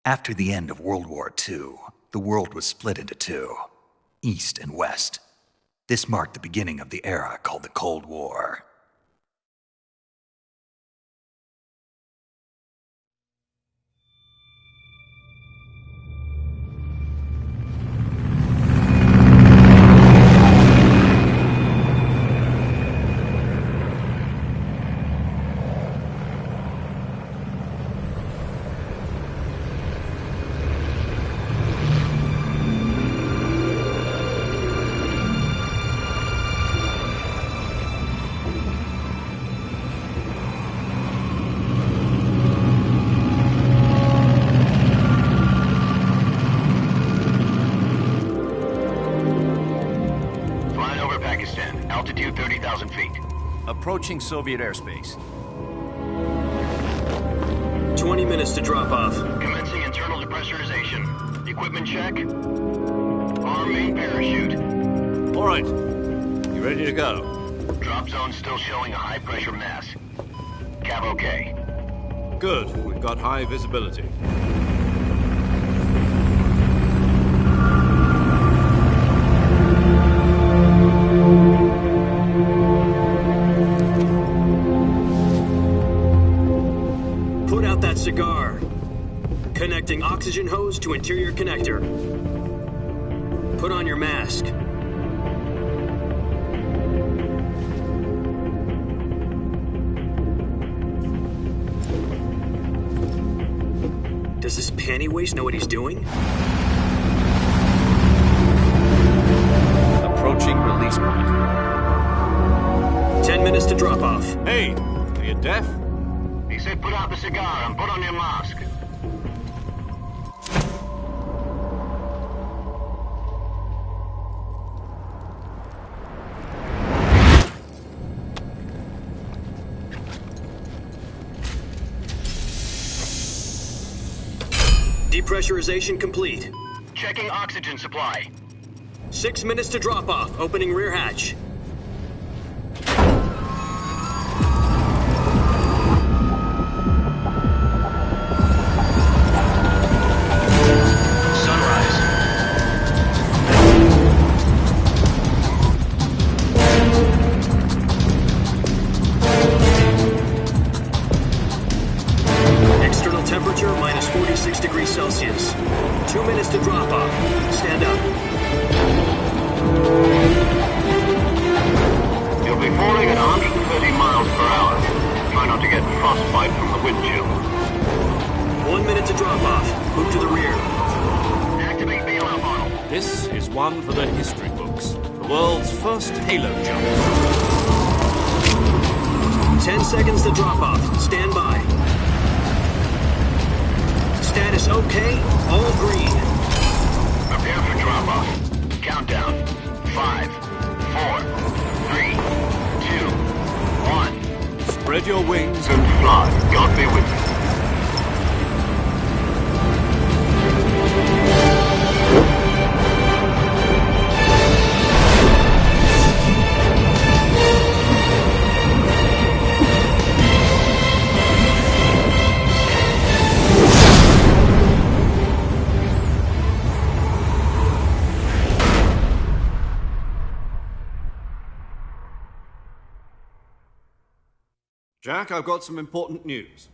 After the end of World War II, the world was split into two, East and West. This marked the beginning of the era called the Cold War. Altitude 30,000 feet. Approaching Soviet airspace. 20 minutes to drop off. Commencing internal depressurization. Equipment check. Arm main parachute. All right. You ready to go? Drop zone still showing a high pressure mass. Cav okay. Good. We've got high visibility. Put out that cigar. Connecting oxygen hose to interior connector. Put on your mask. Does this panty waste know what he's doing? Approaching release point. 10 minutes to drop off. Hey, are you deaf? He said put out the cigar and put on your mask. Depressurization complete. Checking oxygen supply. 6 minutes to drop off. Opening rear hatch. External temperature minus 46 degrees Celsius. 2 minutes to drop off. Stand up. You'll be falling at 130 miles per hour. Try not to get frostbite from the wind chill. 1 minute to drop off. Move to the rear. Activate bailout model. This is one for the history books. The world's first halo jump. 10 seconds to drop off. Stand by. Status okay. All green. Prepare for drop-off. Countdown. 5, 4, 3, 2, 1. Spread your wings And fly. God be with you. Jack, I've got some important news.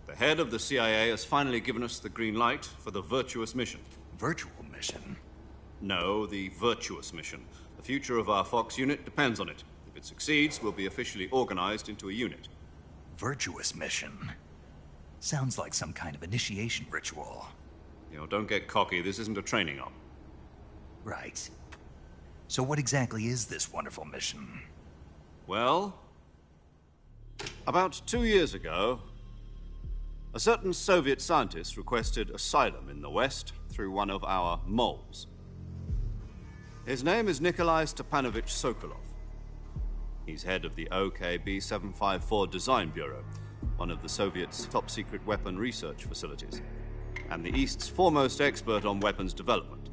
The head of the CIA has finally given us the green light for the Virtuous mission. Virtual mission? No, the Virtuous mission. The future of our Fox unit depends on it. If it succeeds, we'll be officially organized into a unit. Virtuous mission? Sounds like some kind of initiation ritual. You know, don't get cocky. This isn't a training op. Right. So what exactly is this wonderful mission? Well, about 2 years ago, a certain Soviet scientist requested asylum in the West through one of our moles. His name is Nikolai Stepanovich Sokolov. He's head of the OKB-754 Design Bureau, one of the Soviets' top-secret weapon research facilities, and the East's foremost expert on weapons development.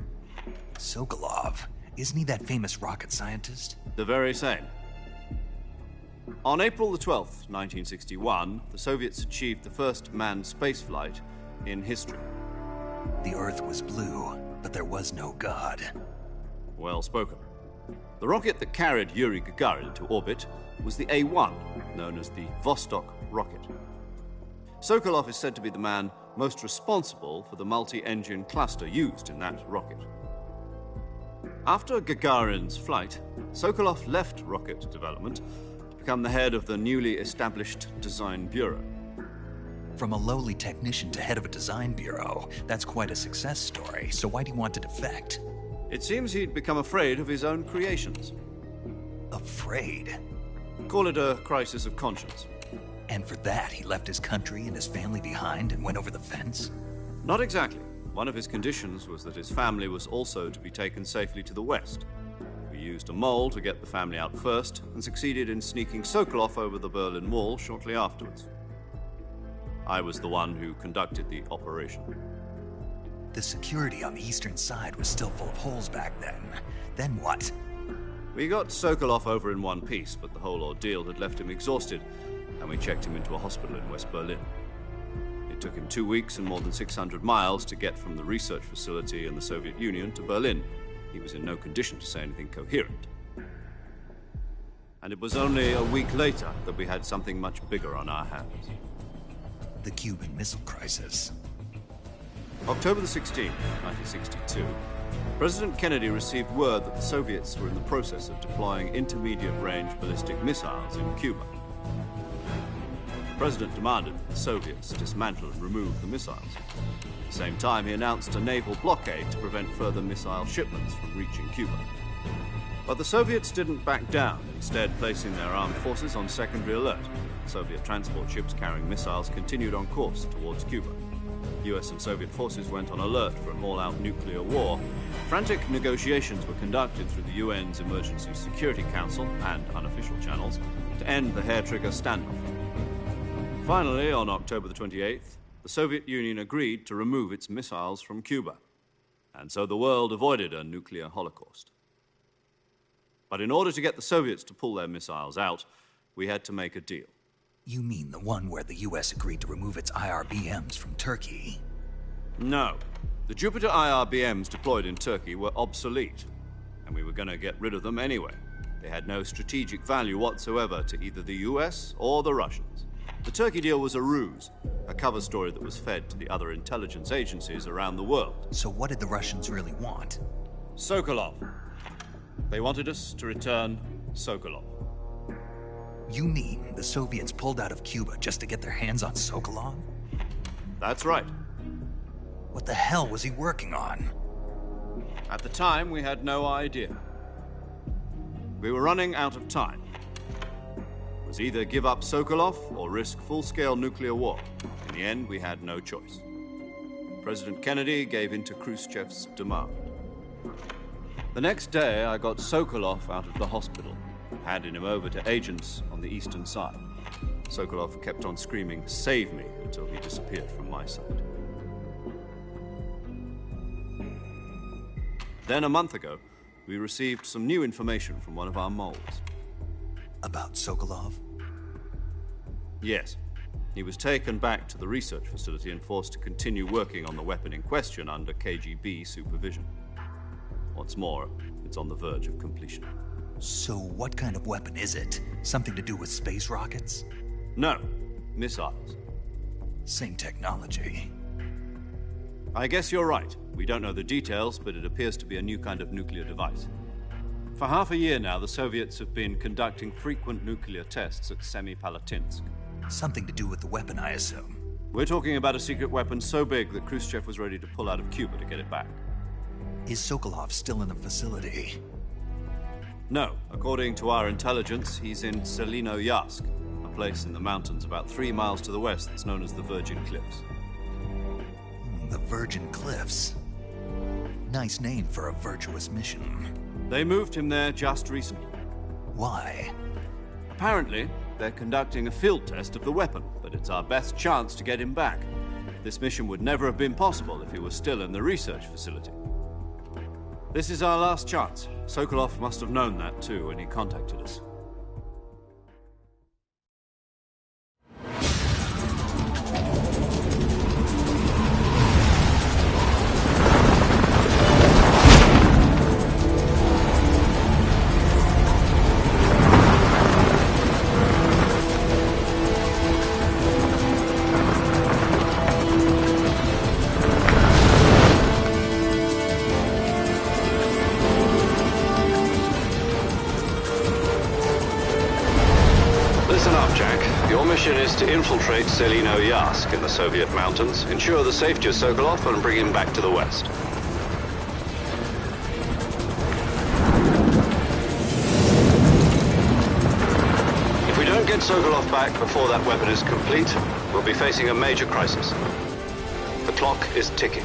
Sokolov? Isn't he that famous rocket scientist? The very same. On April the 12th, 1961, the Soviets achieved the first manned spaceflight in history. The Earth was blue, but there was no God. Well spoken. The rocket that carried Yuri Gagarin to orbit was the A-1, known as the Vostok rocket. Sokolov is said to be the man most responsible for the multi-engine cluster used in that rocket. After Gagarin's flight, Sokolov left rocket development to become the head of the newly established Design Bureau. From a lowly technician to head of a design bureau, that's quite a success story, so why do you want to defect? It seems he'd become afraid of his own creations. Afraid? Call it a crisis of conscience. And for that, he left his country and his family behind and went over the fence? Not exactly. One of his conditions was that his family was also to be taken safely to the west. We used a mole to get the family out first and succeeded in sneaking Sokolov over the Berlin Wall shortly afterwards. I was the one who conducted the operation. The security on the eastern side was still full of holes back then. Then what? We got Sokolov over in one piece, but the whole ordeal had left him exhausted, and we checked him into a hospital in West Berlin. It took him 2 weeks and more than 600 miles to get from the research facility in the Soviet Union to Berlin. He was in no condition to say anything coherent. And it was only a week later that we had something much bigger on our hands. The Cuban Missile Crisis. October the 16th, 1962, President Kennedy received word that the Soviets were in the process of deploying intermediate-range ballistic missiles in Cuba. The President demanded that the Soviets dismantle and remove the missiles. At the same time, he announced a naval blockade to prevent further missile shipments from reaching Cuba. But the Soviets didn't back down, instead placing their armed forces on secondary alert. Soviet transport ships carrying missiles continued on course towards Cuba. US and Soviet forces went on alert for an all-out nuclear war. Frantic negotiations were conducted through the UN's Emergency Security Council and unofficial channels to end the hair-trigger standoff. Finally, on October the 28th, the Soviet Union agreed to remove its missiles from Cuba. And so the world avoided a nuclear holocaust. But in order to get the Soviets to pull their missiles out, we had to make a deal. You mean the one where the US agreed to remove its IRBMs from Turkey? No. The Jupiter IRBMs deployed in Turkey were obsolete, and we were going to get rid of them anyway. They had no strategic value whatsoever to either the US or the Russians. The Turkey deal was a ruse, a cover story that was fed to the other intelligence agencies around the world. So what did the Russians really want? Sokolov. They wanted us to return Sokolov. You mean the Soviets pulled out of Cuba just to get their hands on Sokolov? That's right. What the hell was he working on? At the time, we had no idea. We were running out of time. It was either give up Sokolov or risk full-scale nuclear war. In the end, we had no choice. President Kennedy gave in to Khrushchev's demand. The next day, I got Sokolov out of the hospital, handing him over to agents on the eastern side. Sokolov kept on screaming, "Save me," until he disappeared from my side. Then a month ago, we received some new information from one of our moles. About Sokolov? Yes. He was taken back to the research facility and forced to continue working on the weapon in question under KGB supervision. What's more, it's on the verge of completion. So what kind of weapon is it? Something to do with space rockets? No, missiles. Same technology. I guess you're right. We don't know the details, but it appears to be a new kind of nuclear device. For half a year now, the Soviets have been conducting frequent nuclear tests at Semipalatinsk. Something to do with the weapon, I assume. We're talking about a secret weapon so big that Khrushchev was ready to pull out of Cuba to get it back. Is Sokolov still in the facility? No. According to our intelligence, he's in Selinoyarsk, a place in the mountains about 3 miles to the west that's known as the Virgin Cliffs. The Virgin Cliffs. Nice name for a virtuous mission. They moved him there just recently. Why? Apparently, they're conducting a field test of the weapon, but it's our best chance to get him back. This mission would never have been possible if he was still in the research facility. This is our last chance. Sokolov must have known that too when he contacted us. Your mission is to infiltrate Selino Yask in the Soviet mountains, ensure the safety of Sokolov, and bring him back to the West. If we don't get Sokolov back before that weapon is complete, we'll be facing a major crisis. The clock is ticking.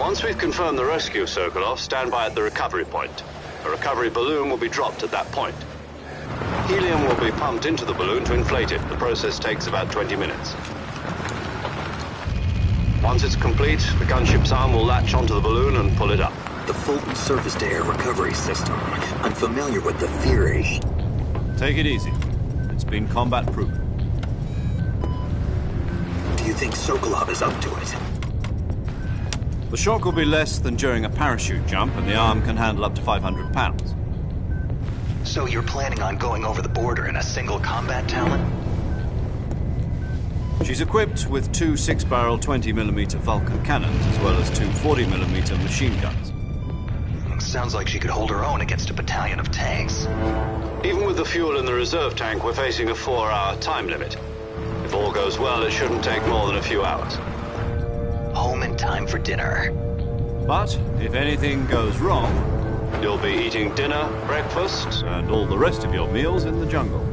Once we've confirmed the rescue of Sokolov, stand by at the recovery point. A recovery balloon will be dropped at that point. Helium will be pumped into the balloon to inflate it. The process takes about 20 minutes. Once it's complete, the gunship's arm will latch onto the balloon and pull it up. The Fulton surface-to-air recovery system. I'm familiar with the theory. Take it easy. It's been combat-proven. Do you think Sokolov is up to it? The shock will be less than during a parachute jump, and the arm can handle up to 500 pounds. So you're planning on going over the border in a single combat Talon? She's equipped with two 6-barrel 20mm Vulcan cannons, as well as two 40mm machine guns. Sounds like she could hold her own against a battalion of tanks. Even with the fuel in the reserve tank, we're facing a 4-hour time limit. If all goes well, it shouldn't take more than a few hours. Home in time for dinner. But if anything goes wrong, you'll be eating dinner, breakfast, and all the rest of your meals in the jungle.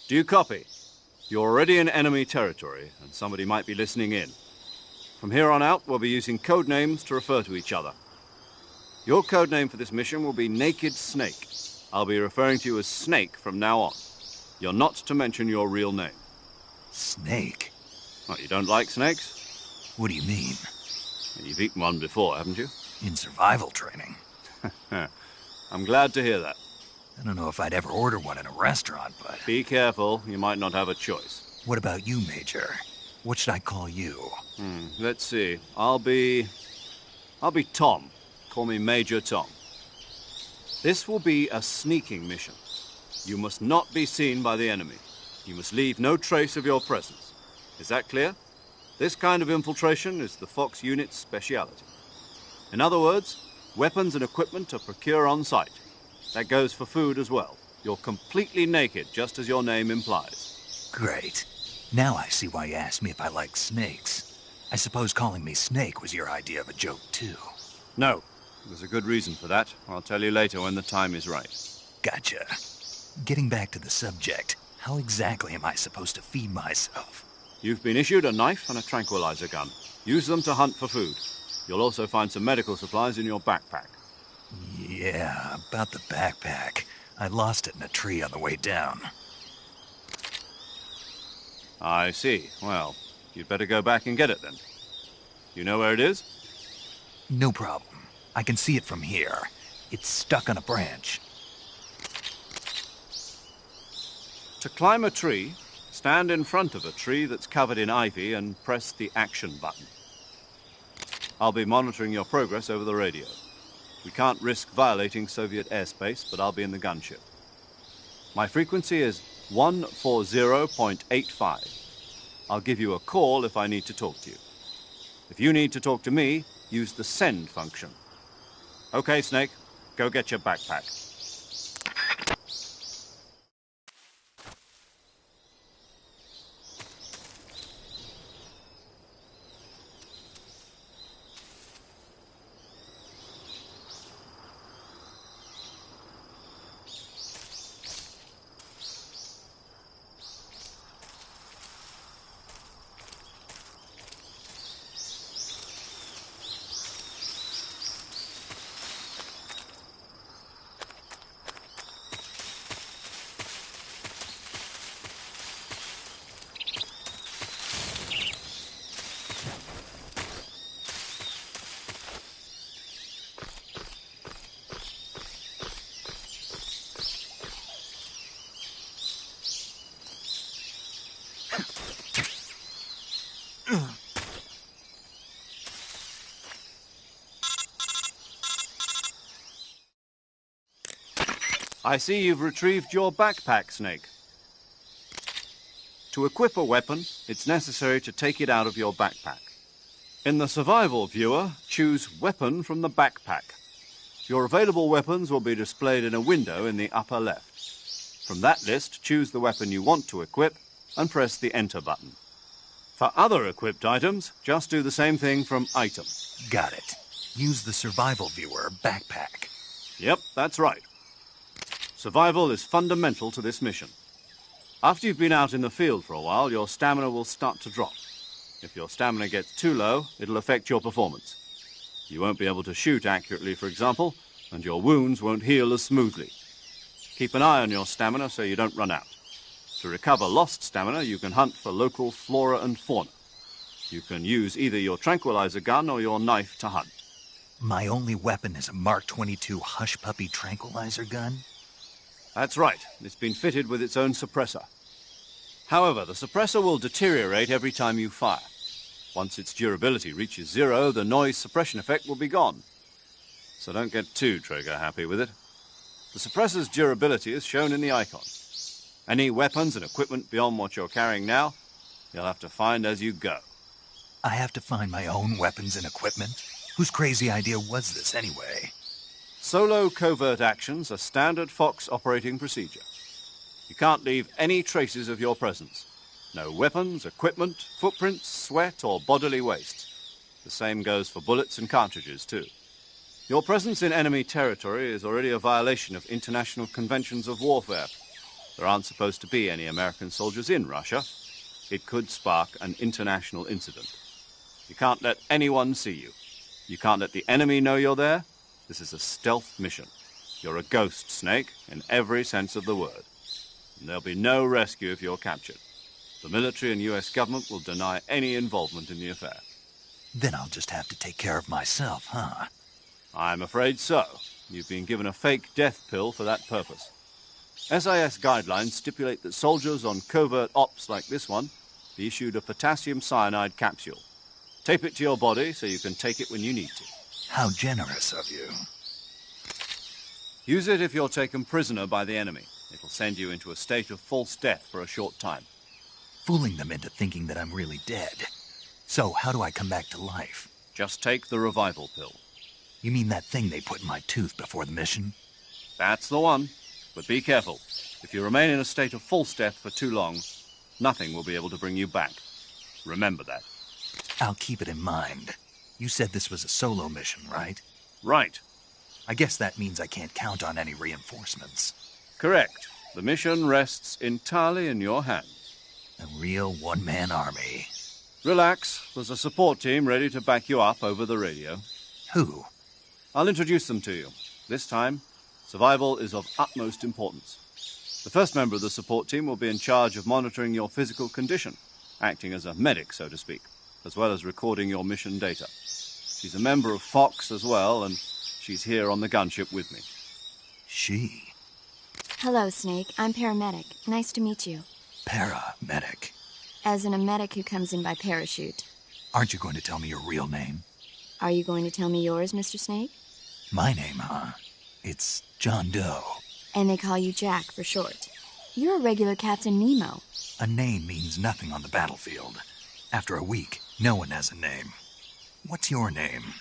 Do you copy? You're already in enemy territory, and somebody might be listening in. From here on out, we'll be using code names to refer to each other. Your code name for this mission will be Naked Snake. I'll be referring to you as Snake from now on. You're not to mention your real name. Snake? Oh, you don't like snakes? What do you mean? You've eaten one before, haven't you? In survival training. I'm glad to hear that. I don't know if I'd ever order one in a restaurant, but... Be careful, you might not have a choice. What about you, Major? What should I call you? Let's see. I'll be Tom. Call me Major Tom. This will be a sneaking mission. You must not be seen by the enemy. You must leave no trace of your presence. Is that clear? This kind of infiltration is the Fox unit's speciality. In other words, weapons and equipment are procured on site. That goes for food as well. You're completely naked, just as your name implies. Great. Now I see why you asked me if I like snakes. I suppose calling me Snake was your idea of a joke, too. No. There's a good reason for that. I'll tell you later when the time is right. Gotcha. Getting back to the subject, how exactly am I supposed to feed myself? You've been issued a knife and a tranquilizer gun. Use them to hunt for food. You'll also find some medical supplies in your backpack. Yeah, about the backpack. I lost it in a tree on the way down. I see. Well, you'd better go back and get it then. You know where it is? No problem. I can see it from here. It's stuck on a branch. To climb a tree, Stand in front of a tree that's covered in ivy and press the action button. I'll be monitoring your progress over the radio. We can't risk violating Soviet airspace, but I'll be in the gunship. My frequency is 140.85. I'll give you a call if I need to talk to you. If you need to talk to me, use the send function. Okay, Snake, go get your backpack. I see you've retrieved your backpack, Snake. To equip a weapon, it's necessary to take it out of your backpack. In the survival viewer, choose Weapon from the backpack. Your available weapons will be displayed in a window in the upper left. From that list, choose the weapon you want to equip and press the Enter button. For other equipped items, just do the same thing from Item. Got it. Use the survival viewer backpack. Yep, that's right. Survival is fundamental to this mission. After you've been out in the field for a while, your stamina will start to drop. If your stamina gets too low, it'll affect your performance. You won't be able to shoot accurately, for example, and your wounds won't heal as smoothly. Keep an eye on your stamina so you don't run out. To recover lost stamina, you can hunt for local flora and fauna. You can use either your tranquilizer gun or your knife to hunt. My only weapon is a Mark 22 Hush Puppy tranquilizer gun? That's right. It's been fitted with its own suppressor. However, the suppressor will deteriorate every time you fire. Once its durability reaches 0, the noise suppression effect will be gone. So don't get too trigger-happy with it. The suppressor's durability is shown in the icon. Any weapons and equipment beyond what you're carrying now, you'll have to find as you go. I have to find my own weapons and equipment? Whose crazy idea was this, anyway? Solo covert actions are standard Fox operating procedure. You can't leave any traces of your presence. No weapons, equipment, footprints, sweat, or bodily waste. The same goes for bullets and cartridges, too. Your presence in enemy territory is already a violation of international conventions of warfare. There aren't supposed to be any American soldiers in Russia. It could spark an international incident. You can't let anyone see you. You can't let the enemy know you're there. This is a stealth mission. You're a ghost, Snake, in every sense of the word. And there'll be no rescue if you're captured. The military and U.S. government will deny any involvement in the affair. Then I'll just have to take care of myself, huh? I'm afraid so. You've been given a fake death pill for that purpose. SIS guidelines stipulate that soldiers on covert ops like this one be issued a potassium cyanide capsule. Tape it to your body so you can take it when you need to. How generous of you. Use it if you're taken prisoner by the enemy. It'll send you into a state of false death for a short time. Fooling them into thinking that I'm really dead. So, how do I come back to life? Just take the revival pill. You mean that thing they put in my tooth before the mission? That's the one. But be careful. If you remain in a state of false death for too long, nothing will be able to bring you back. Remember that. I'll keep it in mind. You said this was a solo mission, right? Right. I guess that means I can't count on any reinforcements. Correct. The mission rests entirely in your hands. A real one-man army. Relax. There's a support team ready to back you up over the radio. Who? I'll introduce them to you. This time, survival is of utmost importance. The first member of the support team will be in charge of monitoring your physical condition, acting as a medic, so to speak, as well as recording your mission data. She's a member of Fox as well, and she's here on the gunship with me. She? Hello, Snake. I'm paramedic. Nice to meet you. Paramedic. As in a medic who comes in by parachute. Aren't you going to tell me your real name? Are you going to tell me yours, Mr. Snake? My name, huh? It's John Doe. And they call you Jack for short. You're a regular Captain Nemo. A name means nothing on the battlefield. After a week, no one has a name. What's your name?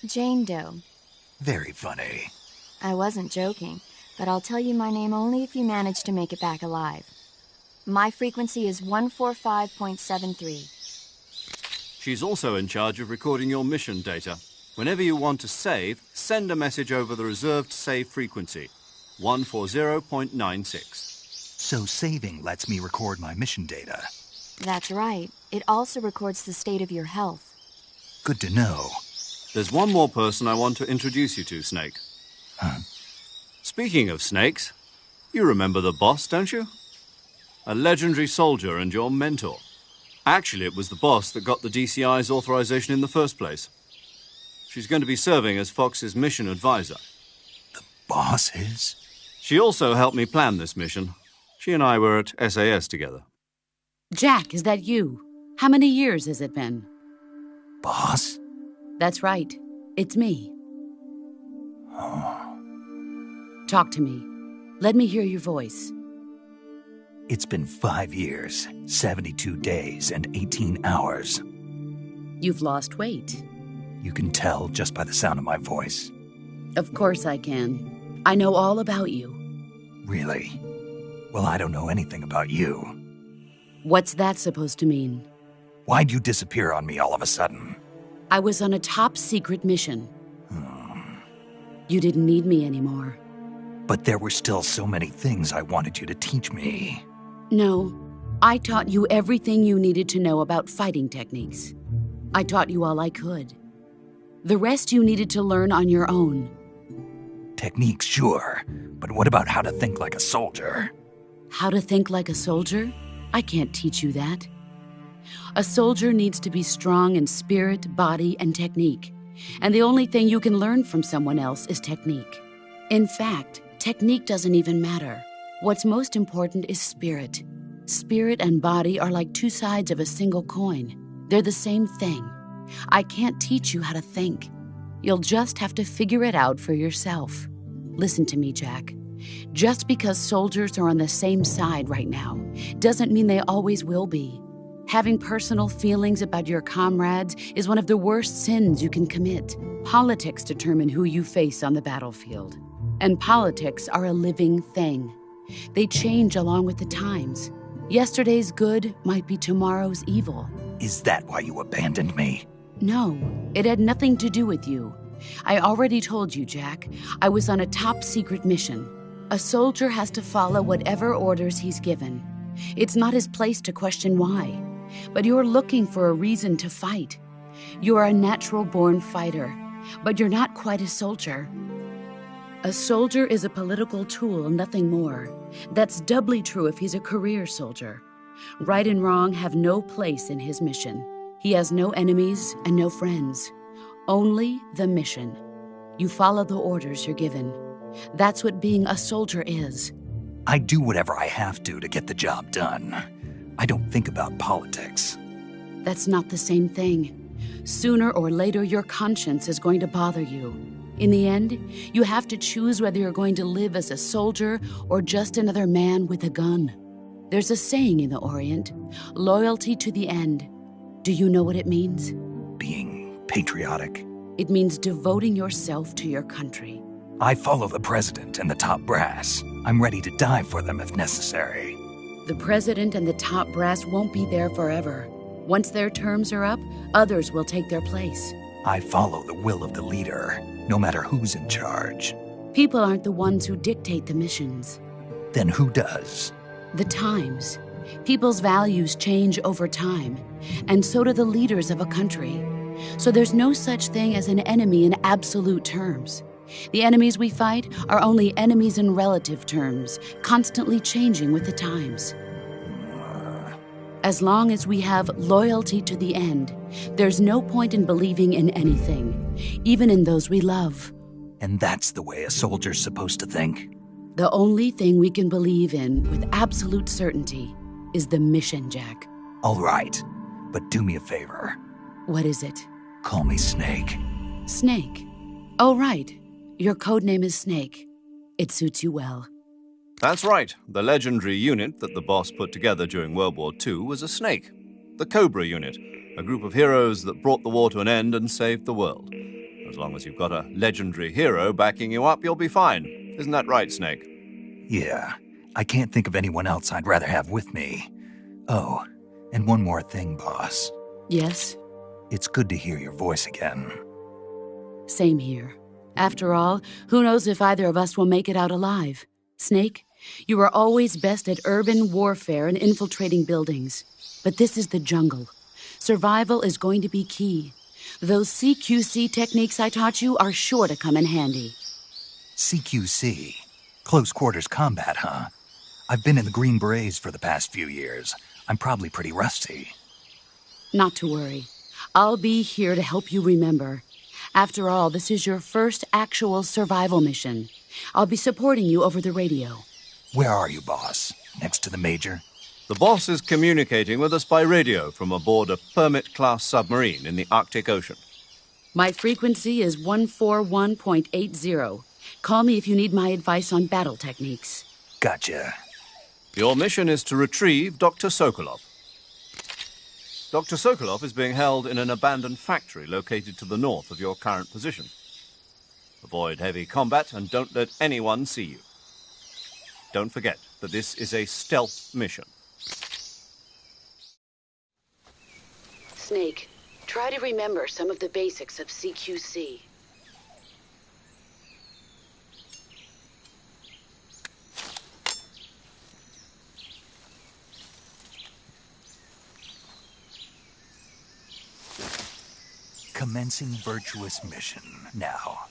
Jane Doe. Very funny. I wasn't joking, but I'll tell you my name only if you manage to make it back alive. My frequency is 145.73. She's also in charge of recording your mission data. Whenever you want to save, send a message over the reserved save frequency, 140.96. So saving lets me record my mission data. That's right. It also records the state of your health. Good to know. There's one more person I want to introduce you to, Snake. Huh? Speaking of snakes, you remember the boss, don't you? A legendary soldier and your mentor. Actually, it was the boss that got the DCI's authorization in the first place. She's going to be serving as Fox's mission advisor. The boss is? She also helped me plan this mission. She and I were at SAS together. Jack, is that you? How many years has it been? Boss? That's right. It's me. Oh. Talk to me. Let me hear your voice. It's been 5 years, 72 days, and 18 hours. You've lost weight. You can tell just by the sound of my voice. Of course I can. I know all about you. Really? Well, I don't know anything about you. What's that supposed to mean? Why'd you disappear on me all of a sudden? I was on a top-secret mission. You didn't need me anymore. But there were still so many things I wanted you to teach me. No, I taught you everything you needed to know about fighting techniques. I taught you all I could. The rest you needed to learn on your own. Techniques, sure. But what about how to think like a soldier? How to think like a soldier? I can't teach you that. A soldier needs to be strong in spirit, body, and technique. And the only thing you can learn from someone else is technique. In fact, technique doesn't even matter. What's most important is spirit. Spirit and body are like two sides of a single coin. They're the same thing. I can't teach you how to think. You'll just have to figure it out for yourself. Listen to me, Jack. Just because soldiers are on the same side right now doesn't mean they always will be. Having personal feelings about your comrades is one of the worst sins you can commit. Politics determine who you face on the battlefield. And politics are a living thing. They change along with the times. Yesterday's good might be tomorrow's evil. Is that why you abandoned me? No, it had nothing to do with you. I already told you, Jack. I was on a top-secret mission. A soldier has to follow whatever orders he's given. It's not his place to question why. But you're looking for a reason to fight. You're a natural-born fighter, but you're not quite a soldier. A soldier is a political tool, nothing more. That's doubly true if he's a career soldier. Right and wrong have no place in his mission. He has no enemies and no friends. Only the mission. You follow the orders you're given. That's what being a soldier is. I do whatever I have to get the job done. I don't think about politics. That's not the same thing. Sooner or later, your conscience is going to bother you. In the end, you have to choose whether you're going to live as a soldier or just another man with a gun. There's a saying in the Orient, loyalty to the end. Do you know what it means? Being patriotic. It means devoting yourself to your country. I follow the president and the top brass. I'm ready to die for them if necessary. The president and the top brass won't be there forever. Once their terms are up, others will take their place. I follow the will of the leader, no matter who's in charge. People aren't the ones who dictate the missions. Then who does? The times. People's values change over time, and so do the leaders of a country. So there's no such thing as an enemy in absolute terms. The enemies we fight are only enemies in relative terms, constantly changing with the times. As long as we have loyalty to the end, there's no point in believing in anything, even in those we love. And that's the way a soldier's supposed to think? The only thing we can believe in with absolute certainty is the mission, Jack. All right, but do me a favor. What is it? Call me Snake. Snake. Oh, right. Your code name is Snake. It suits you well. That's right. The legendary unit that the boss put together during World War II was a snake. The Cobra unit, a group of heroes that brought the war to an end and saved the world. As long as you've got a legendary hero backing you up, you'll be fine. Isn't that right, Snake? Yeah, I can't think of anyone else I'd rather have with me. Oh, and one more thing, boss. Yes? It's good to hear your voice again. Same here. After all, who knows if either of us will make it out alive? Snake, you are always best at urban warfare and infiltrating buildings. But this is the jungle. Survival is going to be key. Those CQC techniques I taught you are sure to come in handy. CQC? Close quarters combat, huh? I've been in the Green Berets for the past few years. I'm probably pretty rusty. Not to worry. I'll be here to help you remember. After all, this is your first actual survival mission. I'll be supporting you over the radio. Where are you, boss? Next to the Major? The boss is communicating with us by radio from aboard a Permit-class submarine in the Arctic Ocean. My frequency is 141.80. Call me if you need my advice on battle techniques. Gotcha. Your mission is to retrieve Dr. Sokolov. Dr. Sokolov is being held in an abandoned factory located to the north of your current position. Avoid heavy combat and don't let anyone see you. Don't forget that this is a stealth mission. Snake, try to remember some of the basics of CQC. Commencing virtuous mission now.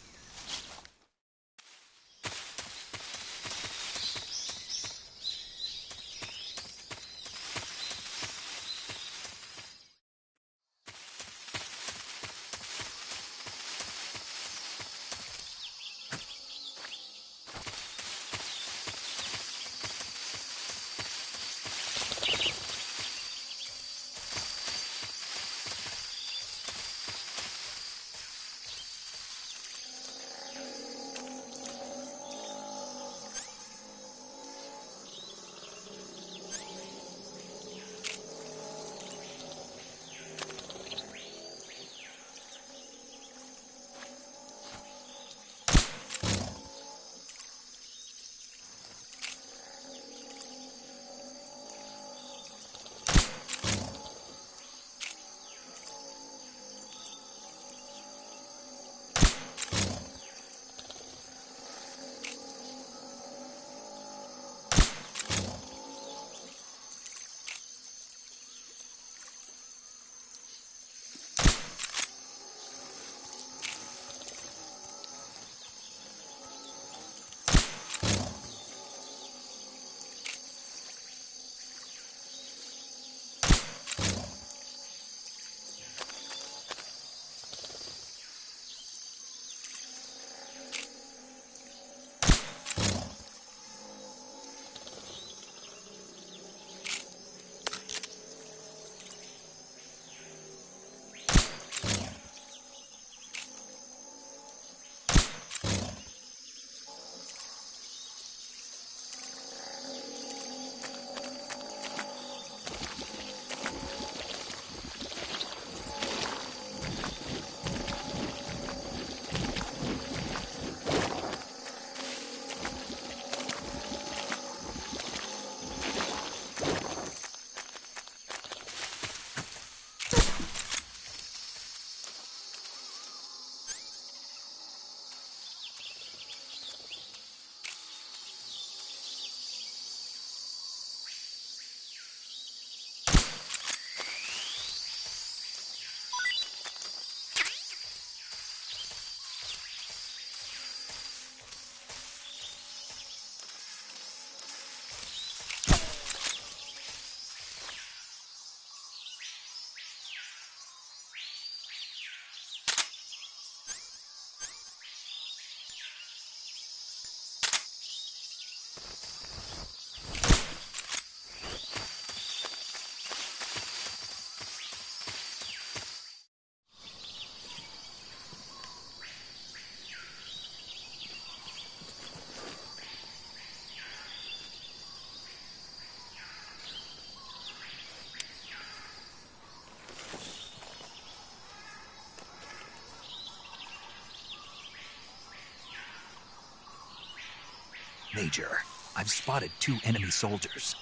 Major, I've spotted 2 enemy soldiers.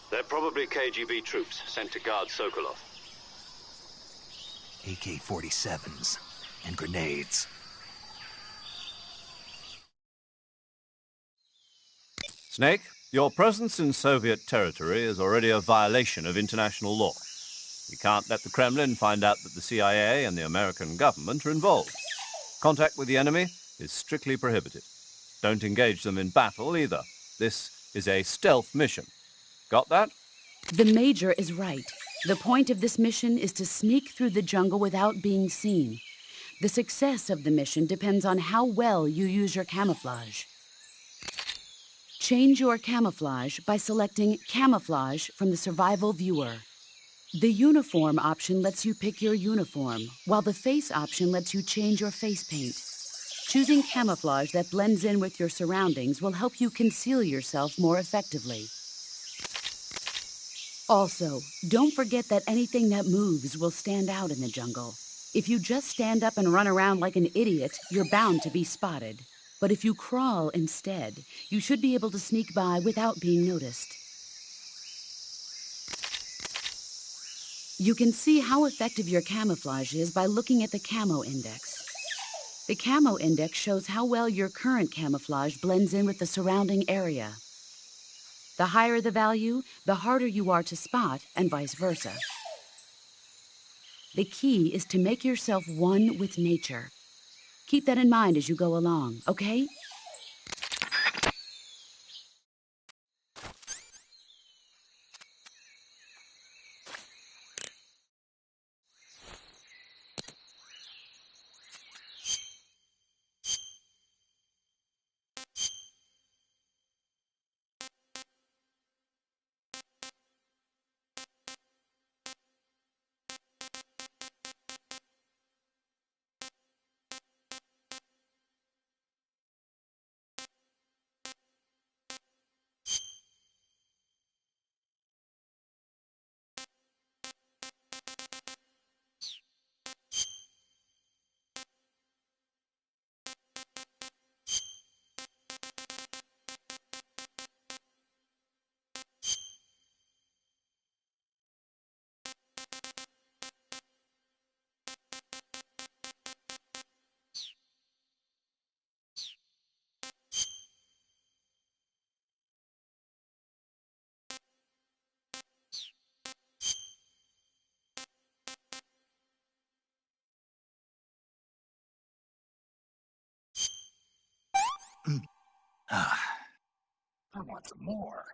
They're probably KGB troops sent to guard Sokolov. AK-47s and grenades. Snake, your presence in Soviet territory is already a violation of international law. We can't let the Kremlin find out that the CIA and the American government are involved. Contact with the enemy is strictly prohibited. Don't engage them in battle either. This is a stealth mission. Got that? The Major is right. The point of this mission is to sneak through the jungle without being seen. The success of the mission depends on how well you use your camouflage. Change your camouflage by selecting Camouflage from the Survival Viewer. The Uniform option lets you pick your uniform, while the Face option lets you change your face paint. Choosing camouflage that blends in with your surroundings will help you conceal yourself more effectively. Also, don't forget that anything that moves will stand out in the jungle. If you just stand up and run around like an idiot, you're bound to be spotted. But if you crawl instead, you should be able to sneak by without being noticed. You can see how effective your camouflage is by looking at the Camo Index. The Camo Index shows how well your current camouflage blends in with the surrounding area. The higher the value, the harder you are to spot, and vice versa. The key is to make yourself one with nature. Keep that in mind as you go along, okay? I want some more.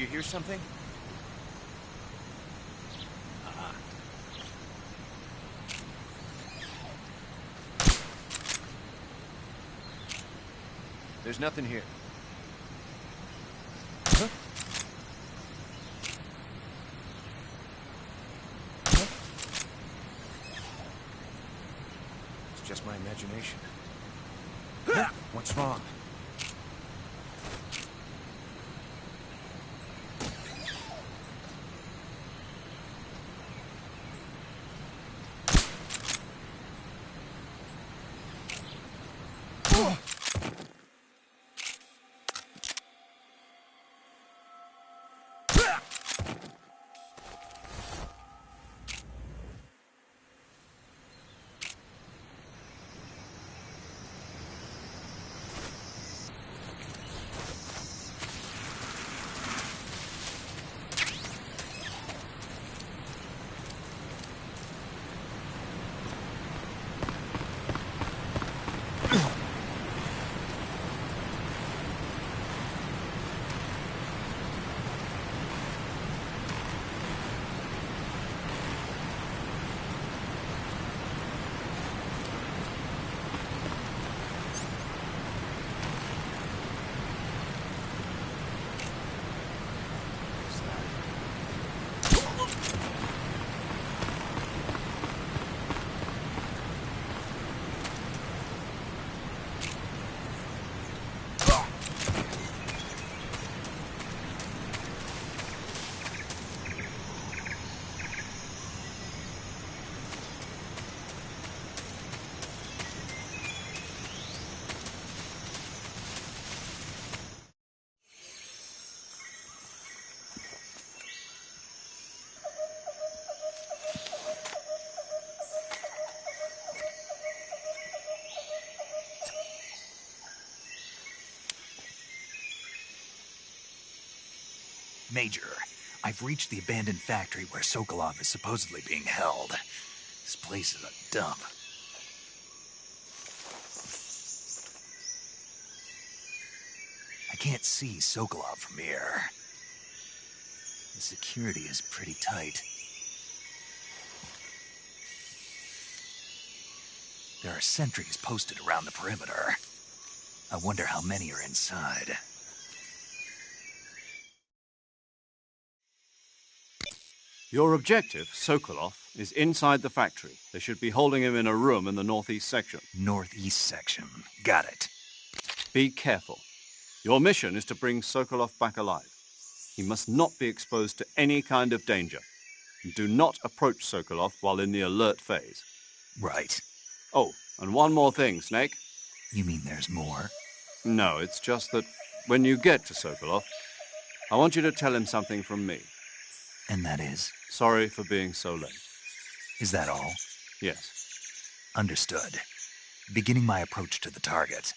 you hear something? There's nothing here. Huh? Huh? It's just my imagination. What's wrong? Major, I've reached the abandoned factory where Sokolov is supposedly being held. This place is a dump. I can't see Sokolov from here. The security is pretty tight. There are sentries posted around the perimeter. I wonder how many are inside. Your objective, Sokolov, is inside the factory. They should be holding him in a room in the northeast section. Northeast section. Got it. Be careful. Your mission is to bring Sokolov back alive. He must not be exposed to any kind of danger. And do not approach Sokolov while in the alert phase. Right. Oh, and one more thing, Snake. You mean there's more? No, it's just that when you get to Sokolov, I want you to tell him something from me. And that is? Sorry for being so late. Is that all? Yes. Understood. Beginning my approach to the target.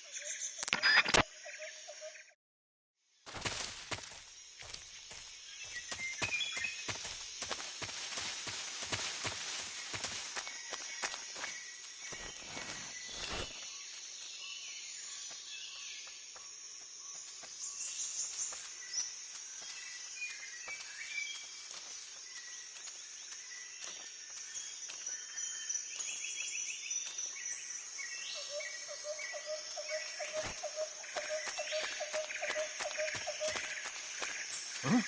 Huh?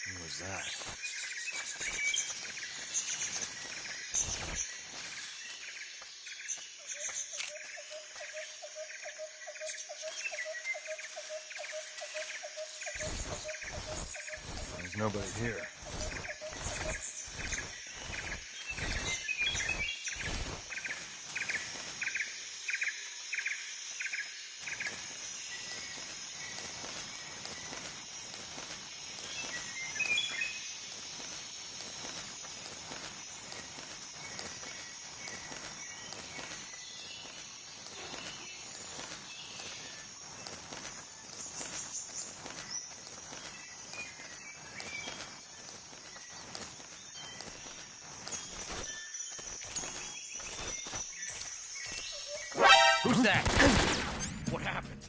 What was that? There's nobody here. Who's that? What happened?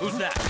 Who's that?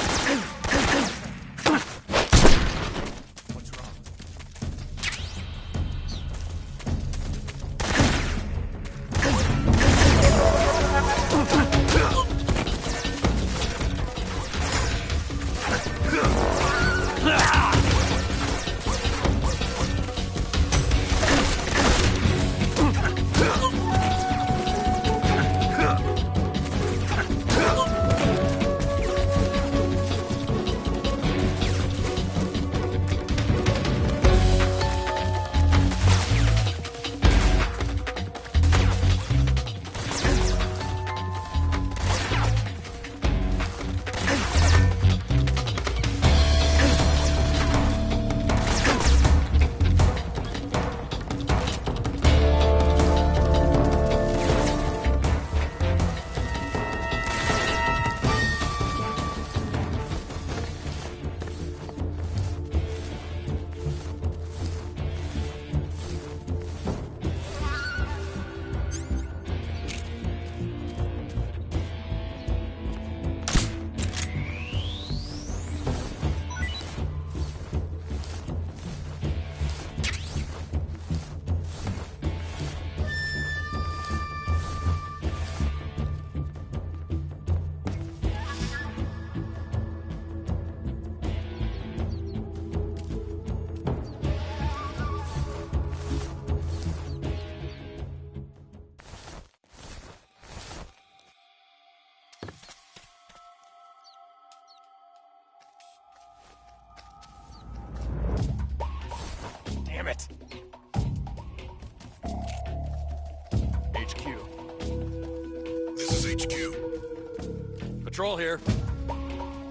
HQ. Patrol here.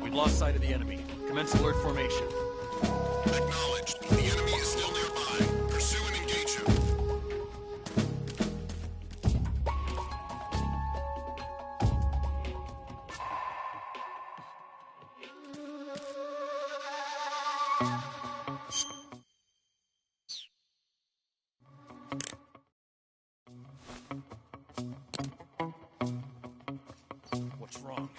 We've lost sight of the enemy. Commence alert formation. Acknowledged. The enemy is still nearby. Pursue and engage him. What's wrong?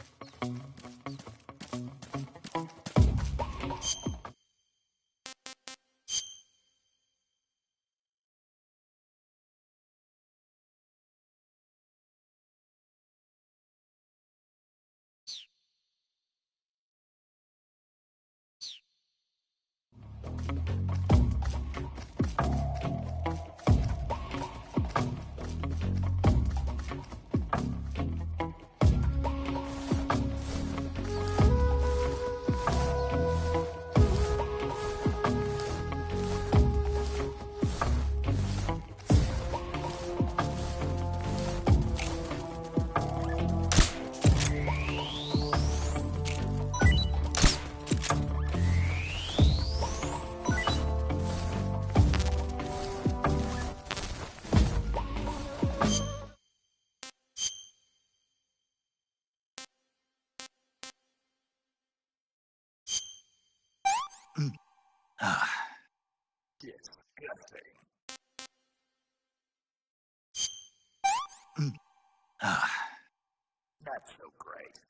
Not so great.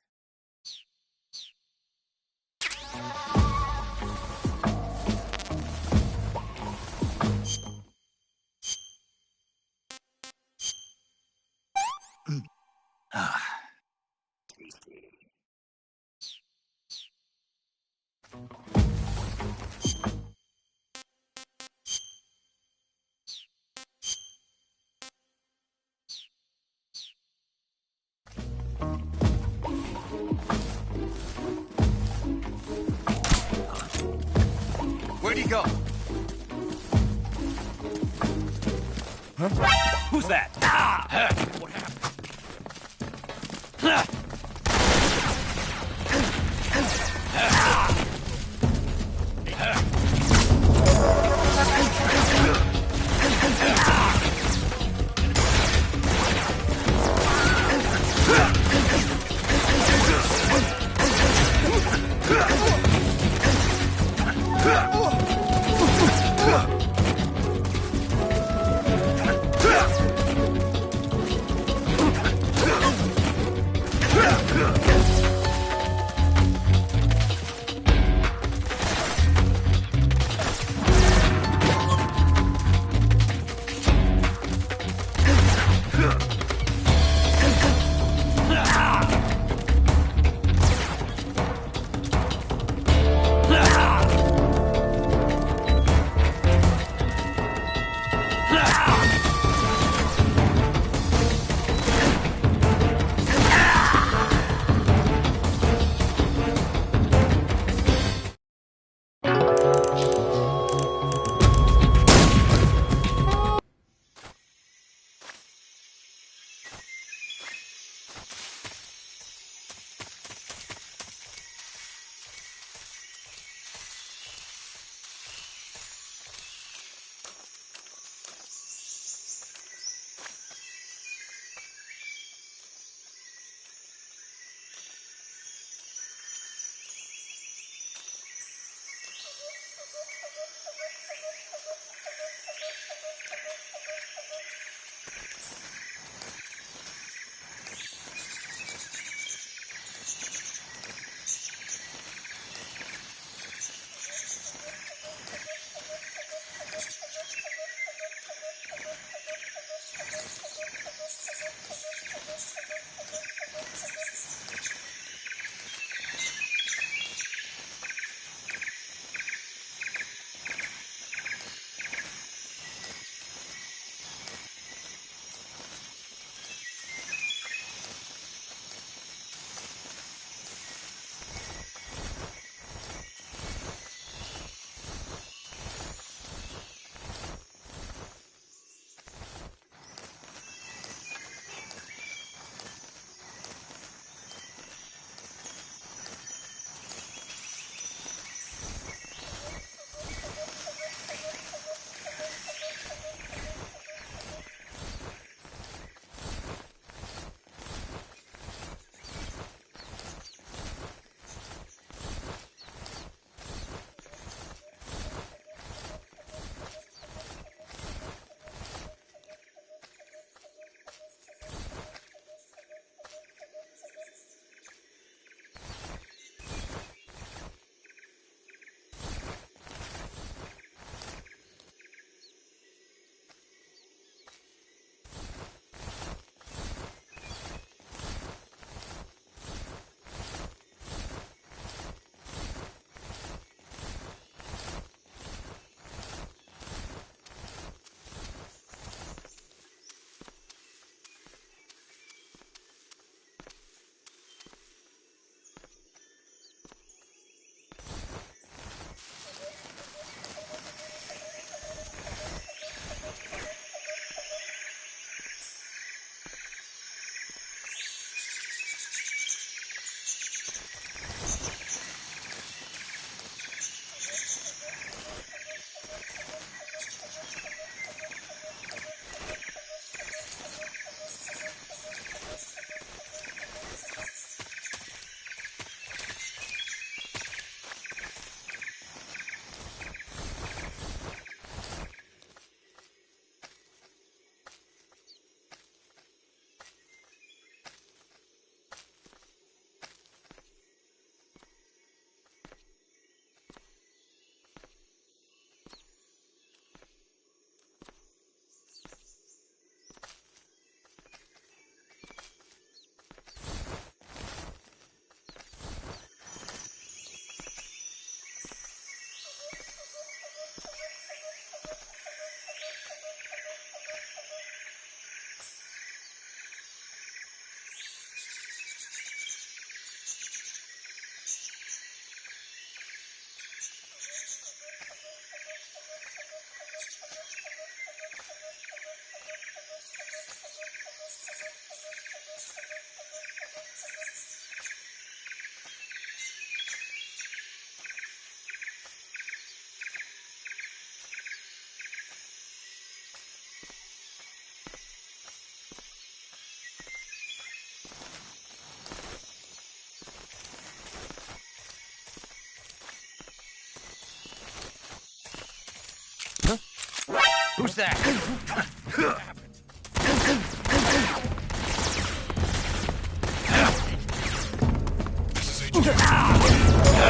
Tasty. Where'd he go? Huh? Who's that? Ah! What happened? Who's that? This is Agent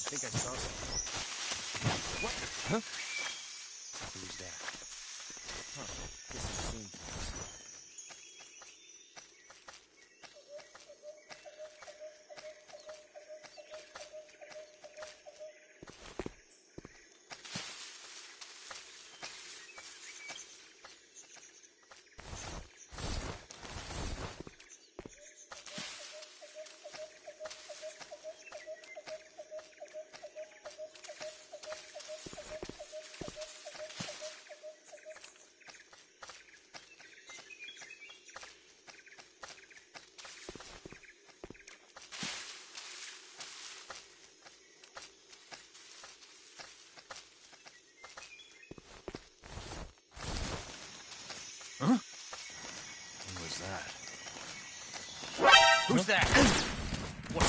I think I saw something. What? Huh? Who's that? Huh. Guess I've seen things. Huh? Who was that? Who's that? What?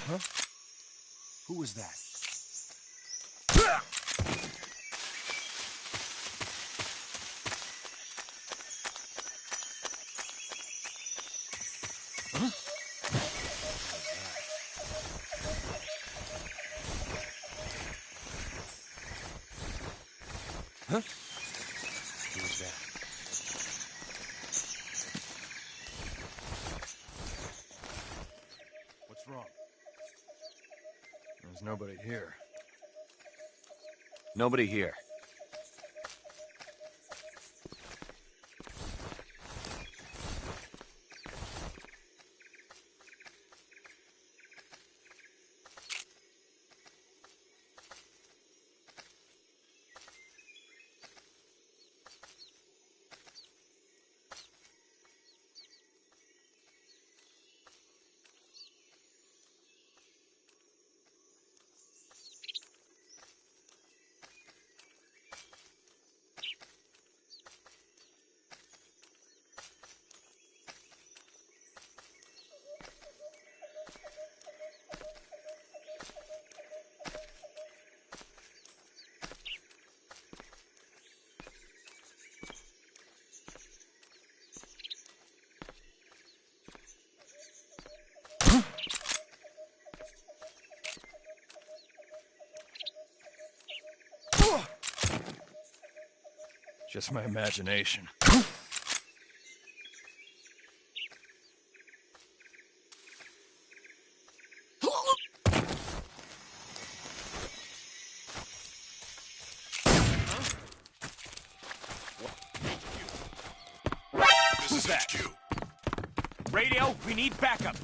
Huh? Who was that? Huh? Huh? Who was that? What's wrong? There's nobody here. Nobody here. Just my imagination. was that? HQ. Radio, we need backup.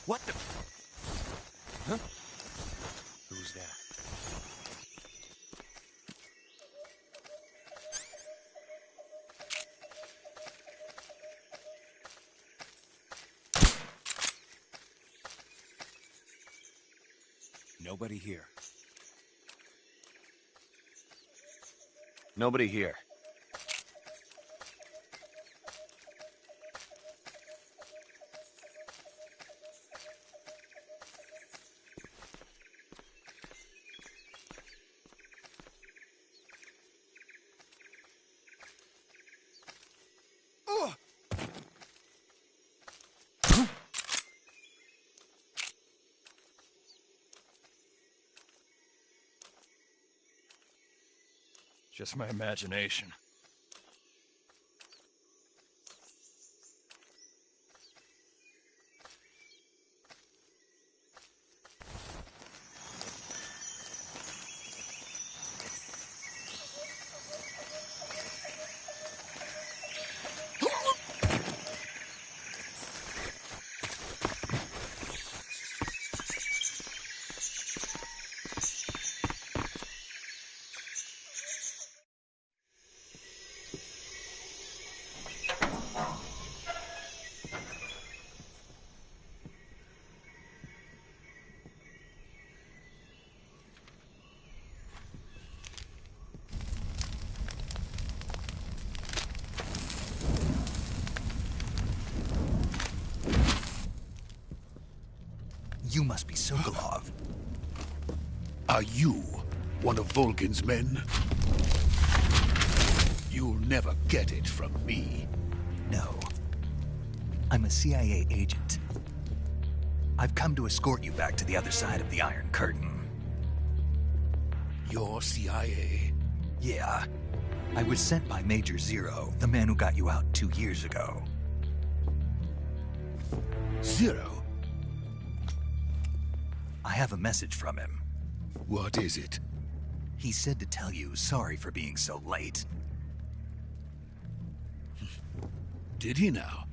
What the? Huh? Who's that? Nobody here. Nobody here. Just my imagination. You must be Sokolov. Are you one of Volgin's men? You'll never get it from me. No. I'm a CIA agent. I've come to escort you back to the other side of the Iron Curtain. You're CIA? Yeah. I was sent by Major Zero, the man who got you out 2 years ago. Zero? I have a message from him. What is it? He said to tell you sorry for being so late. Did he now?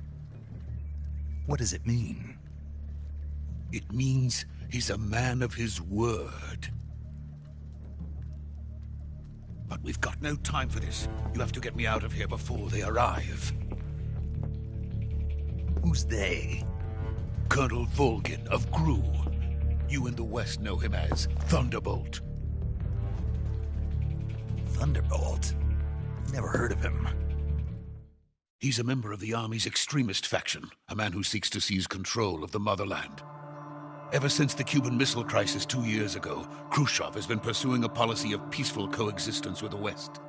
What does it mean? It means he's a man of his word. But we've got no time for this. You have to get me out of here before they arrive. Who's they? Colonel Volgin of GRU. You in the West know him as Thunderbolt. Thunderbolt? Never heard of him. He's a member of the Army's extremist faction, a man who seeks to seize control of the motherland. Ever since the Cuban Missile Crisis 2 years ago, Khrushchev has been pursuing a policy of peaceful coexistence with the West.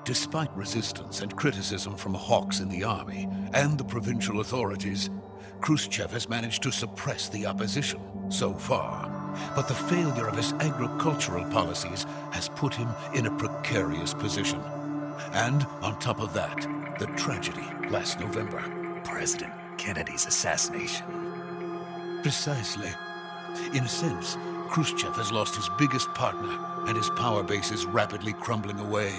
Despite resistance and criticism from hawks in the Army and the provincial authorities, Khrushchev has managed to suppress the opposition so far. But the failure of his agricultural policies has put him in a precarious position. And on top of that, the tragedy last November. President Kennedy's assassination. Precisely. In a sense, Khrushchev has lost his biggest partner, and his power base is rapidly crumbling away.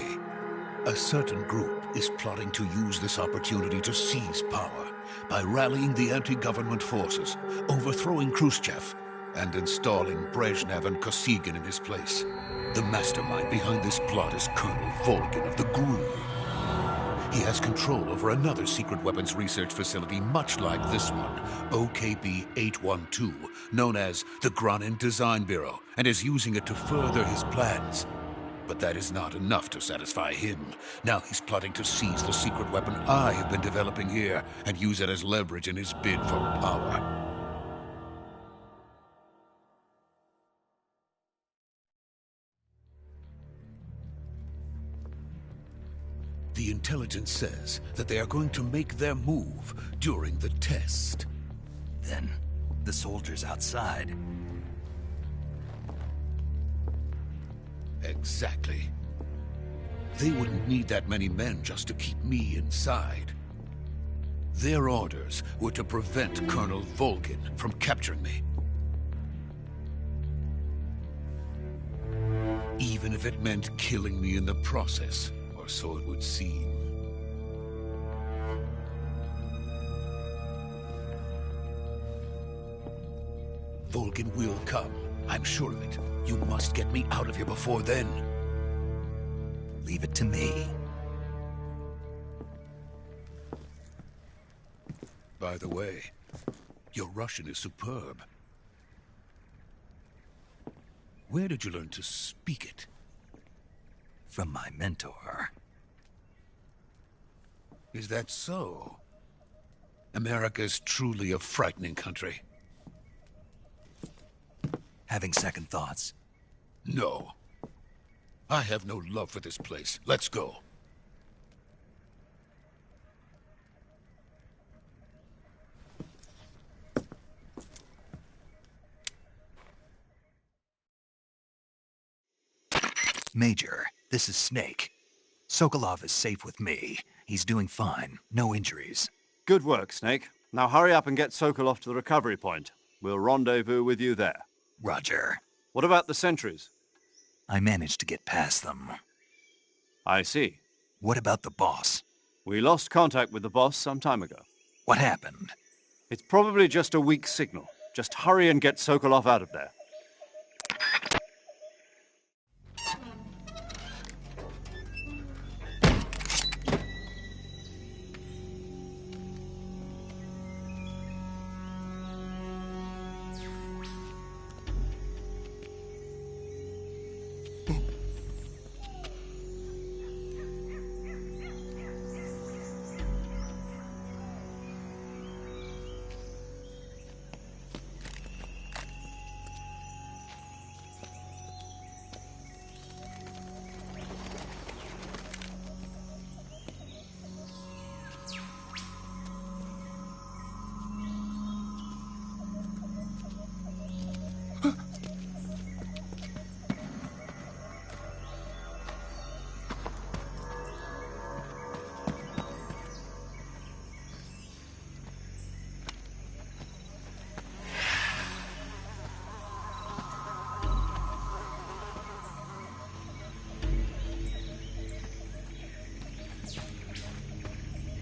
A certain group is plotting to use this opportunity to seize power by rallying the anti-government forces, overthrowing Khrushchev, and installing Brezhnev and Kosygin in his place. The mastermind behind this plot is Colonel Volgin of the GRU. He has control over another secret weapons research facility much like this one, OKB-812, known as the Granin Design Bureau, and is using it to further his plans. But that is not enough to satisfy him. Now he's plotting to seize the secret weapon I have been developing here and use it as leverage in his bid for power. The intelligence says that they are going to make their move during the test. Then, the soldiers outside. Exactly. They wouldn't need that many men just to keep me inside. Their orders were to prevent Colonel Volgin from capturing me. Even if it meant killing me in the process, or so it would seem. Volgin will come. I'm sure of it. You must get me out of here before then. Leave it to me. By the way, your Russian is superb. Where did you learn to speak it? From my mentor. Is that so? America is truly a frightening country. Having second thoughts? No. I have no love for this place. Let's go. Major, this is Snake. Sokolov is safe with me. He's doing fine. No injuries. Good work, Snake. Now hurry up and get Sokolov to the recovery point. We'll rendezvous with you there. Roger. What about the sentries? I managed to get past them. I see. What about the boss? We lost contact with the boss some time ago. What happened? It's probably just a weak signal. Just hurry and get Sokolov out of there.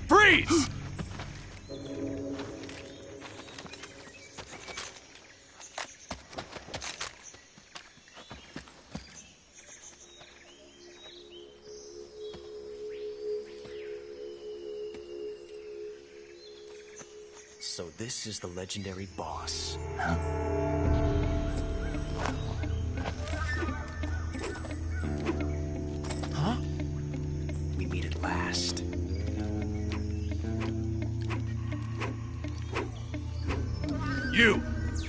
Freeze! So this is the legendary boss. Huh? Huh? We meet at last.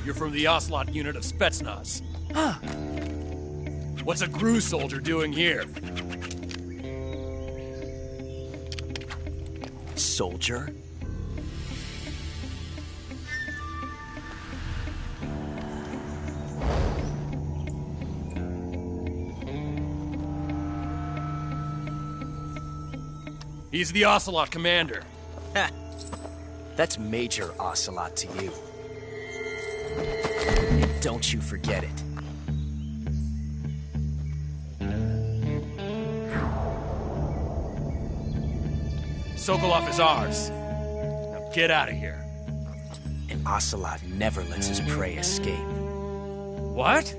You're from the Ocelot unit of Spetsnaz. Huh. What's a GRU soldier doing here? Soldier? He's the Ocelot commander. Ha! That's Major Ocelot to you. Don't you forget it. Sokolov is ours. Now get out of here. And Ocelot never lets his prey escape. What?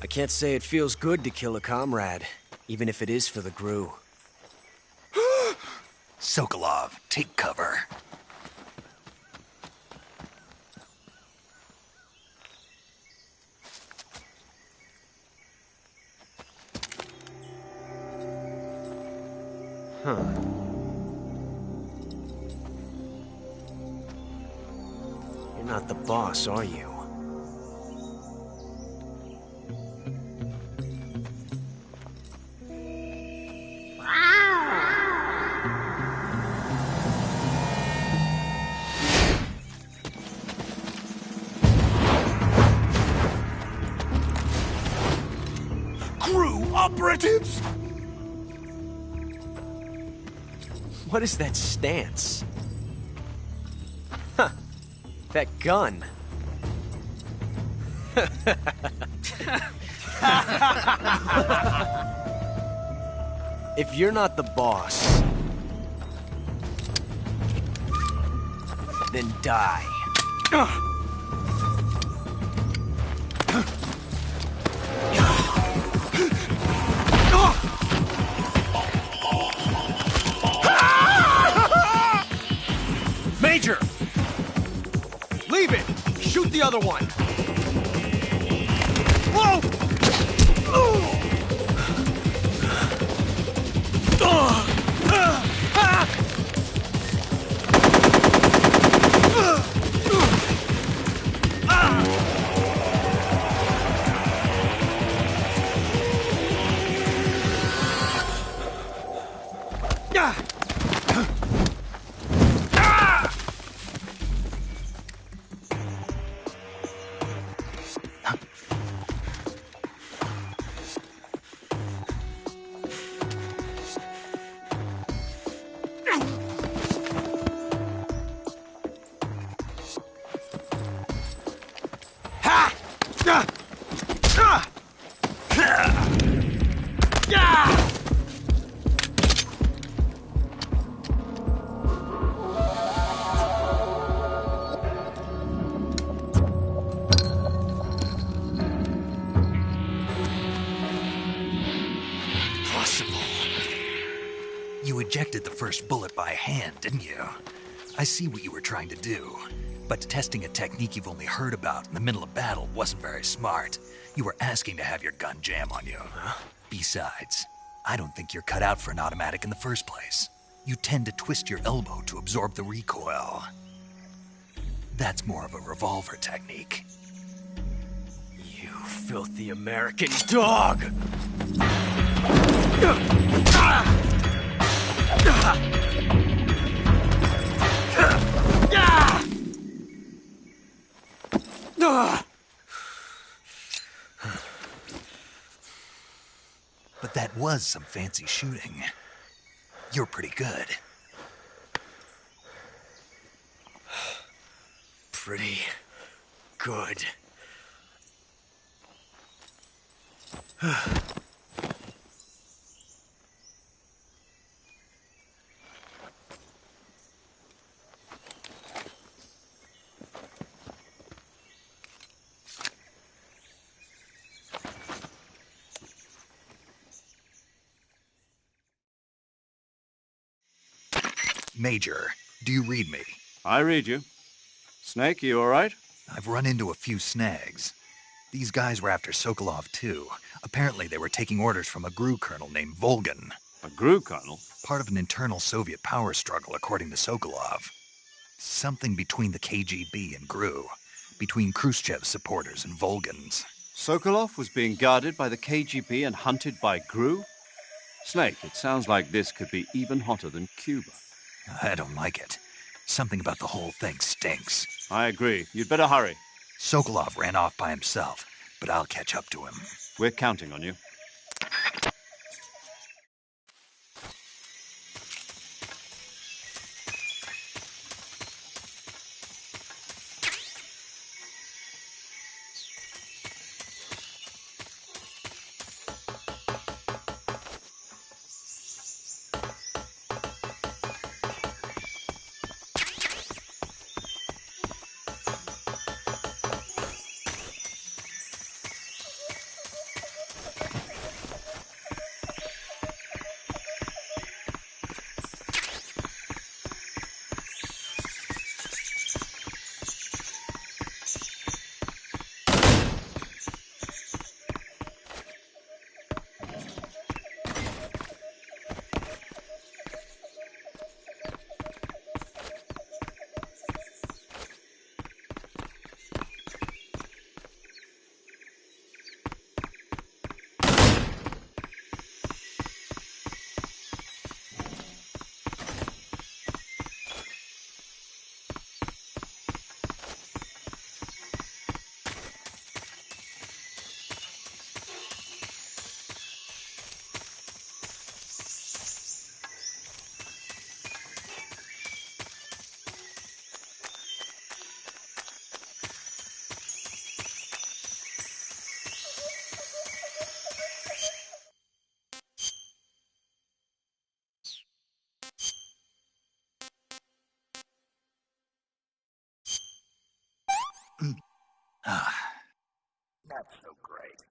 I can't say it feels good to kill a comrade, even if it is for the Gru. Sokolov, take cover. Huh. You're not the boss, are you? Crew operatives! What is that stance? Huh. That gun. If you're not the boss, then die. Major! Leave it! Shoot the other one! Whoa! You ejected the first bullet by hand, didn't you? I see what you were trying to do. But testing a technique you've only heard about in the middle of battle wasn't very smart. You were asking to have your gun jam on you. Besides, I don't think you're cut out for an automatic in the first place. You tend to twist your elbow to absorb the recoil. That's more of a revolver technique. You filthy American dog! But that was some fancy shooting. You're pretty good. Pretty good. Major, do you read me? I read you. Snake, you all right? I've run into a few snags. These guys were after Sokolov, too. Apparently they were taking orders from a GRU colonel named Volgan. A GRU colonel? Part of an internal Soviet power struggle, according to Sokolov. Something between the KGB and GRU. Between Khrushchev's supporters and Volgan's. Sokolov was being guarded by the KGB and hunted by GRU? Snake, it sounds like this could be even hotter than Cuba. I don't like it. Something about the whole thing stinks. I agree. You'd better hurry. Sokolov ran off by himself, but I'll catch up to him. We're counting on you. Not so great.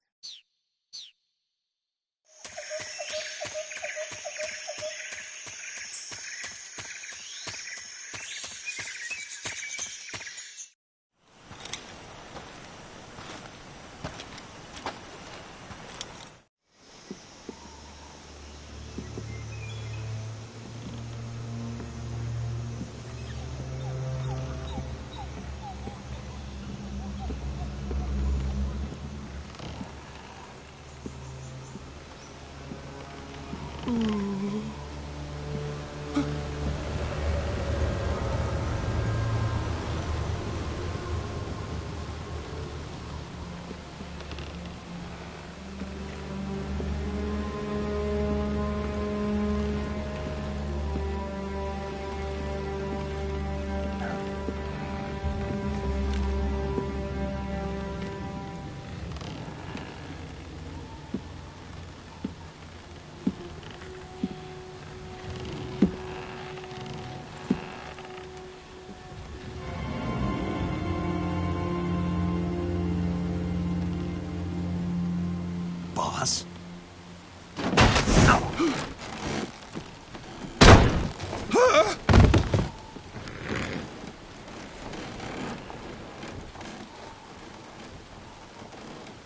Boss?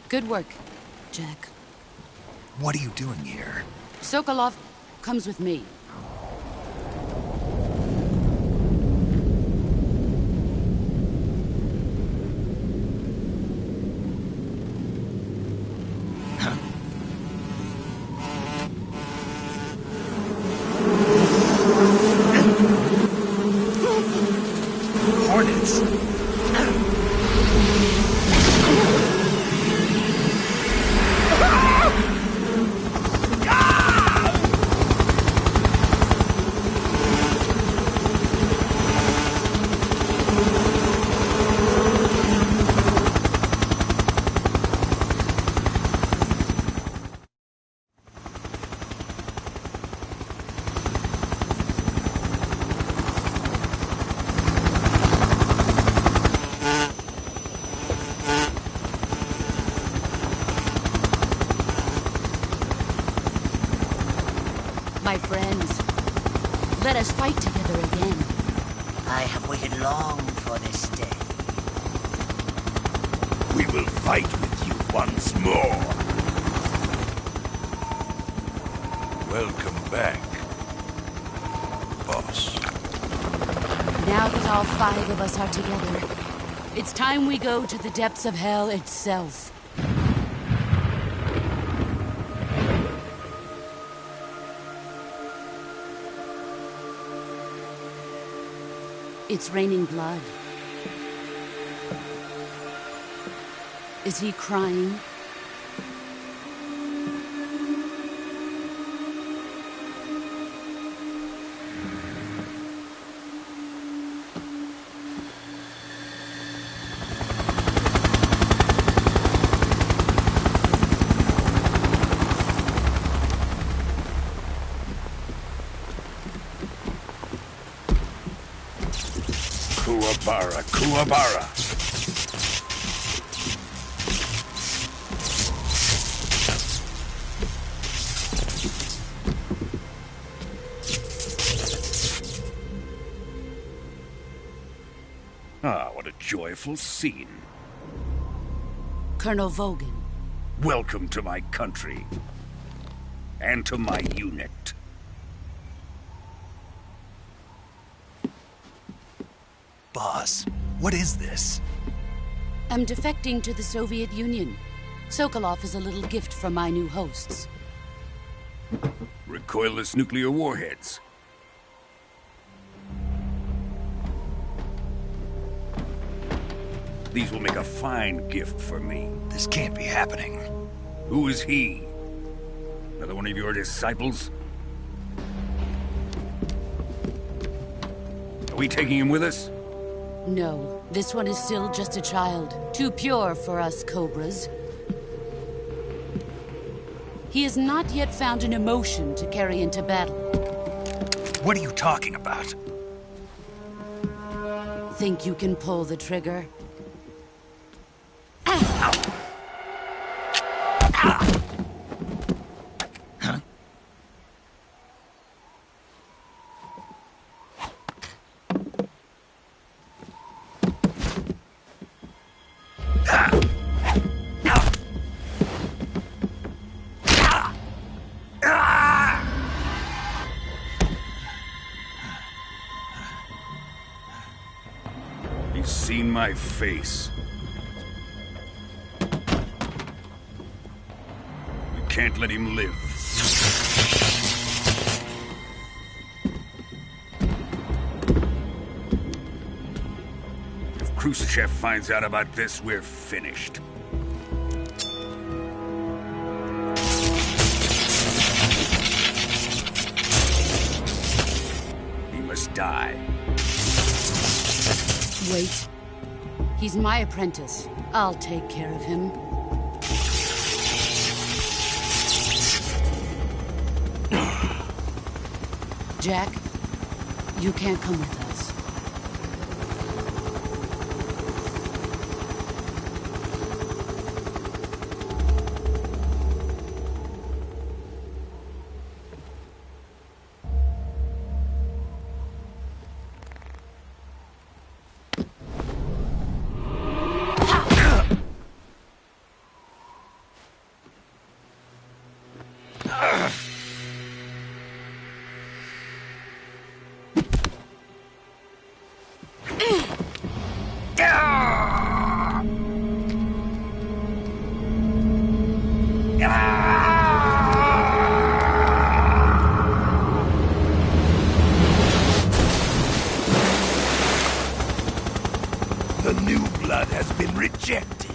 Good work, Jack. What are you doing here? Sokolov comes with me. Hornets? My friends, Let us fight together again. I have waited long for this day. We will fight with you once more. Welcome back, boss. Now that all 5 of us are together, it's time we go to the depths of hell itself. It's raining blood. Is he crying? Kuwabara, Kuwabara. Ah, what a joyful scene. Colonel Vogan. Welcome to my country. And to my unit. Boss, what is this? I'm defecting to the Soviet Union. Sokolov is a little gift from my new hosts. Recoilless nuclear warheads. These will make a fine gift for me. This can't be happening. Who is he? Another one of your disciples? Are we taking him with us? No, this one is still just a child. Too pure for us Cobras. He has not yet found an emotion to carry into battle. What are you talking about? Think you can pull the trigger? He's seen my face. We can't let him live. If Khrushchev finds out about this, we're finished. He must die. Wait. He's my apprentice. I'll take care of him. Jack, you can't come with us. The new blood has been rejected.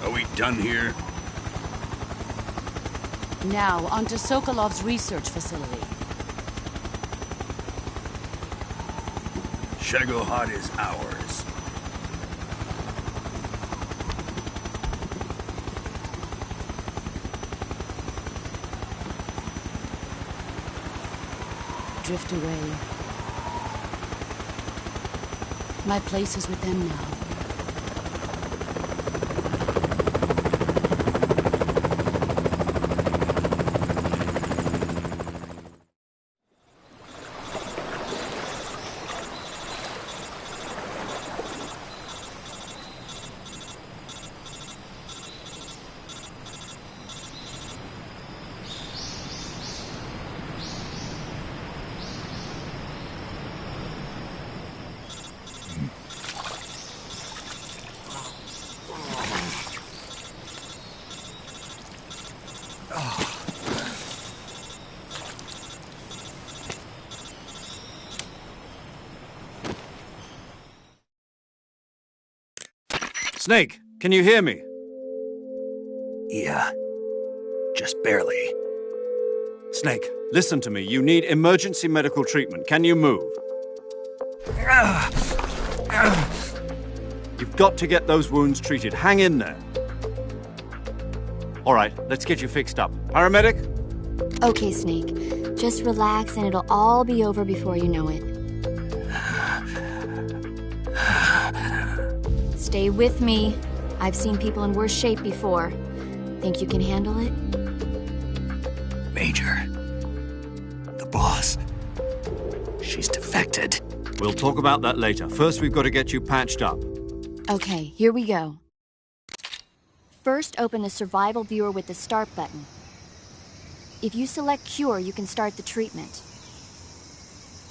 Are we done here? Now, onto Sokolov's research facility. Shagohod is ours. Drift away. My place is with them now. Snake, can you hear me? Yeah. Just barely. Snake, listen to me. You need emergency medical treatment. Can you move? You've got to get those wounds treated. Hang in there. All right, let's get you fixed up. Paramedic? Okay, Snake. Just relax and it'll all be over before you know it. Stay with me. I've seen people in worse shape before. Think you can handle it? Major. The boss. She's defected. We'll talk about that later. First, we've got to get you patched up. Okay, here we go. First, open the survival viewer with the start button. If you select cure, you can start the treatment.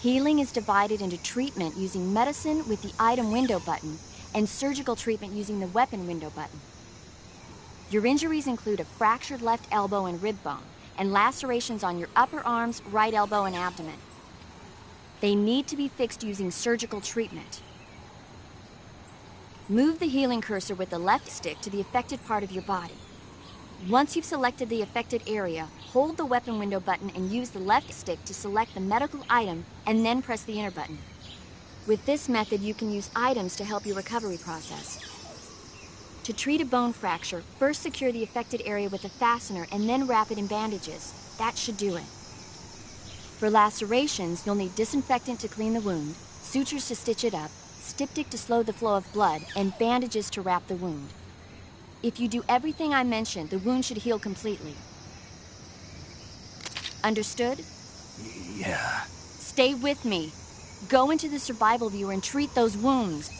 Healing is divided into treatment using medicine with the item window button and surgical treatment using the weapon window button. Your injuries include a fractured left elbow and rib bone, and lacerations on your upper arms, right elbow, and abdomen. They need to be fixed using surgical treatment. Move the healing cursor with the left stick to the affected part of your body. Once you've selected the affected area, hold the weapon window button and use the left stick to select the medical item, and then press the enter button. With this method, you can use items to help your recovery process. To treat a bone fracture, first secure the affected area with a fastener and then wrap it in bandages. That should do it. For lacerations, you'll need disinfectant to clean the wound, sutures to stitch it up, styptic to slow the flow of blood, and bandages to wrap the wound. If you do everything I mentioned, the wound should heal completely. Understood? Yeah. Stay with me. Go into the survival viewer and treat those wounds.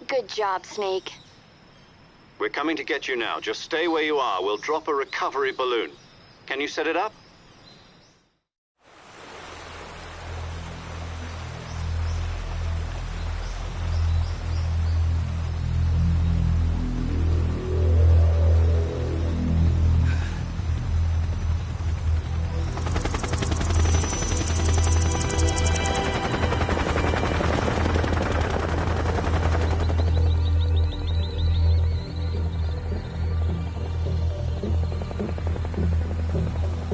Good job, Snake. We're coming to get you now. Just stay where you are. We'll drop a recovery balloon. Can you set it up?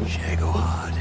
Shagohod.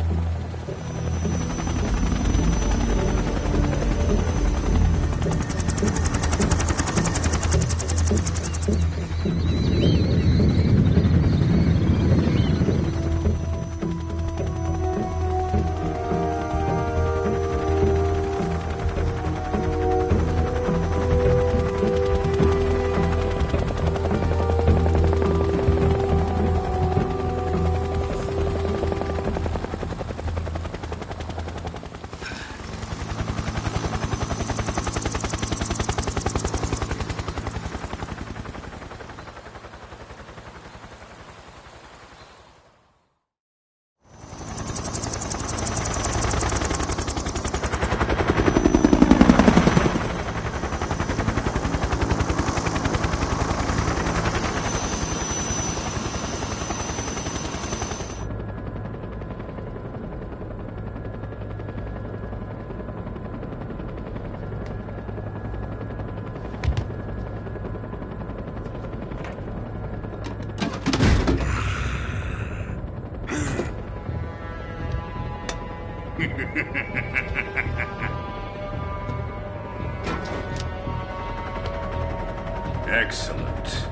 Excellent.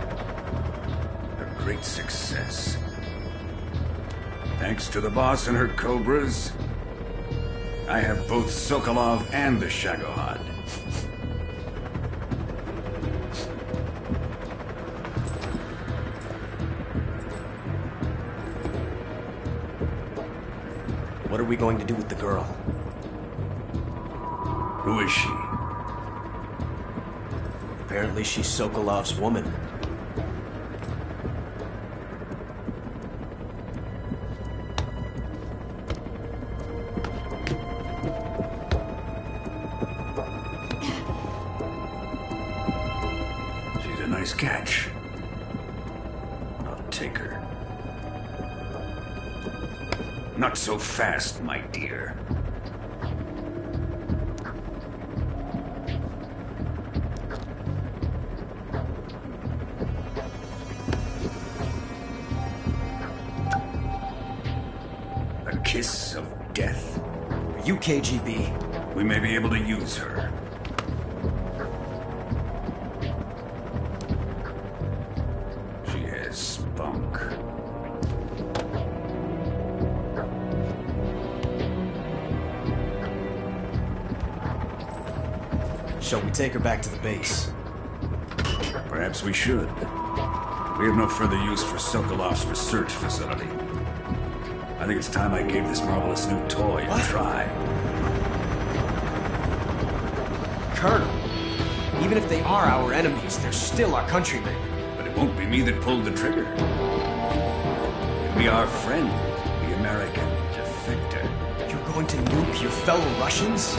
A great success. Thanks to the boss and her cobras, I have both Sokolov and the Shagohod. What are we going to do with the girl? Who is she? Apparently she's Sokolov's woman. She's a nice catch. I'll take her. Not so fast, my dear. A kiss of death? Are you KGB? We may be able to use her. She has spunk. Shall we take her back to the base? Perhaps we should. We have no further use for Sokolov's research facility. I think it's time I gave this marvelous new toy a try. Colonel, even if they are our enemies, they're still our countrymen. But it won't be me that pulled the trigger. It'll be our friend, the American defector. You're going to nuke your fellow Russians?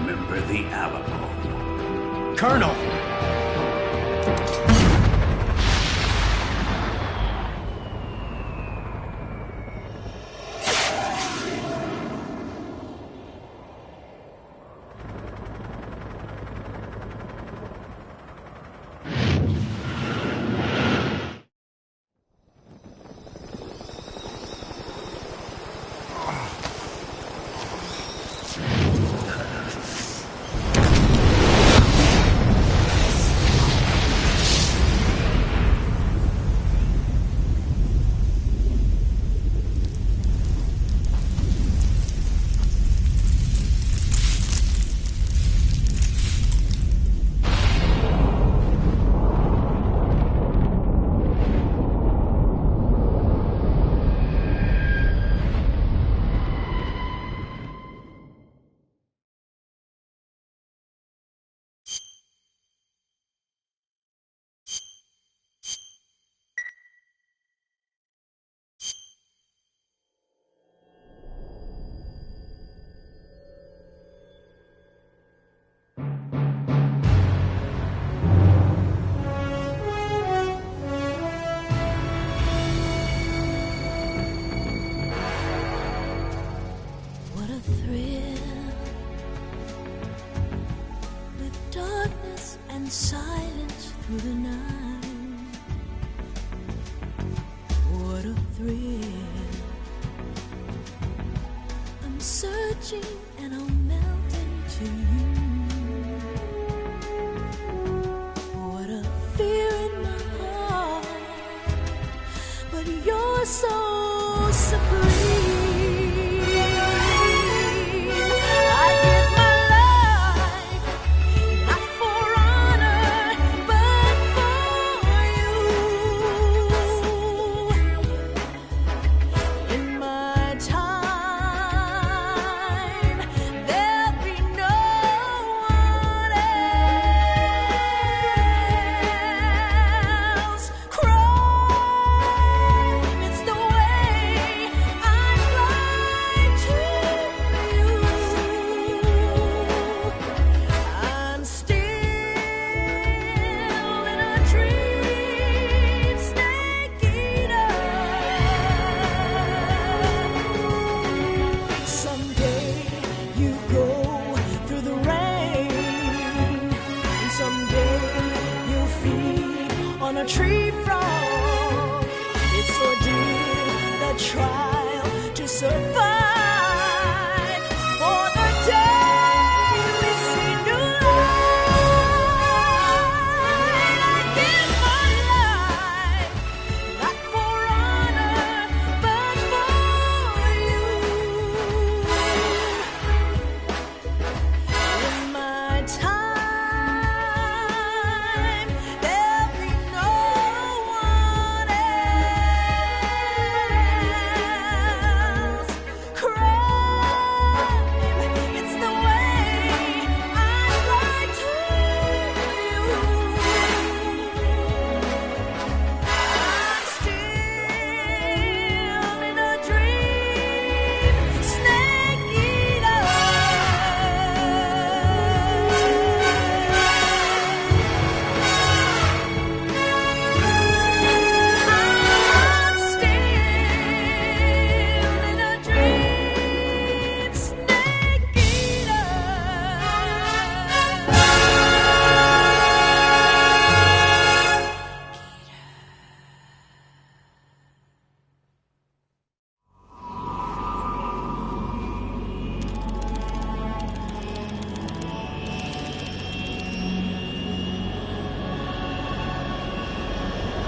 Remember the Alamo. Colonel! touching and I'll melt into you. What a fear in my heart, but you're so supreme. On a tree frog, it's ordeal, the trial to survive. For the day we see new light, I give my life, not for honor, but for you. In my time,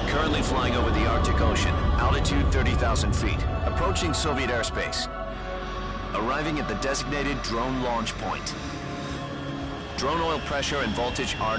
Currently flying over the Arctic Ocean, altitude 30,000 feet, approaching Soviet airspace. Arriving at the designated drone launch point. Drone oil pressure and voltage are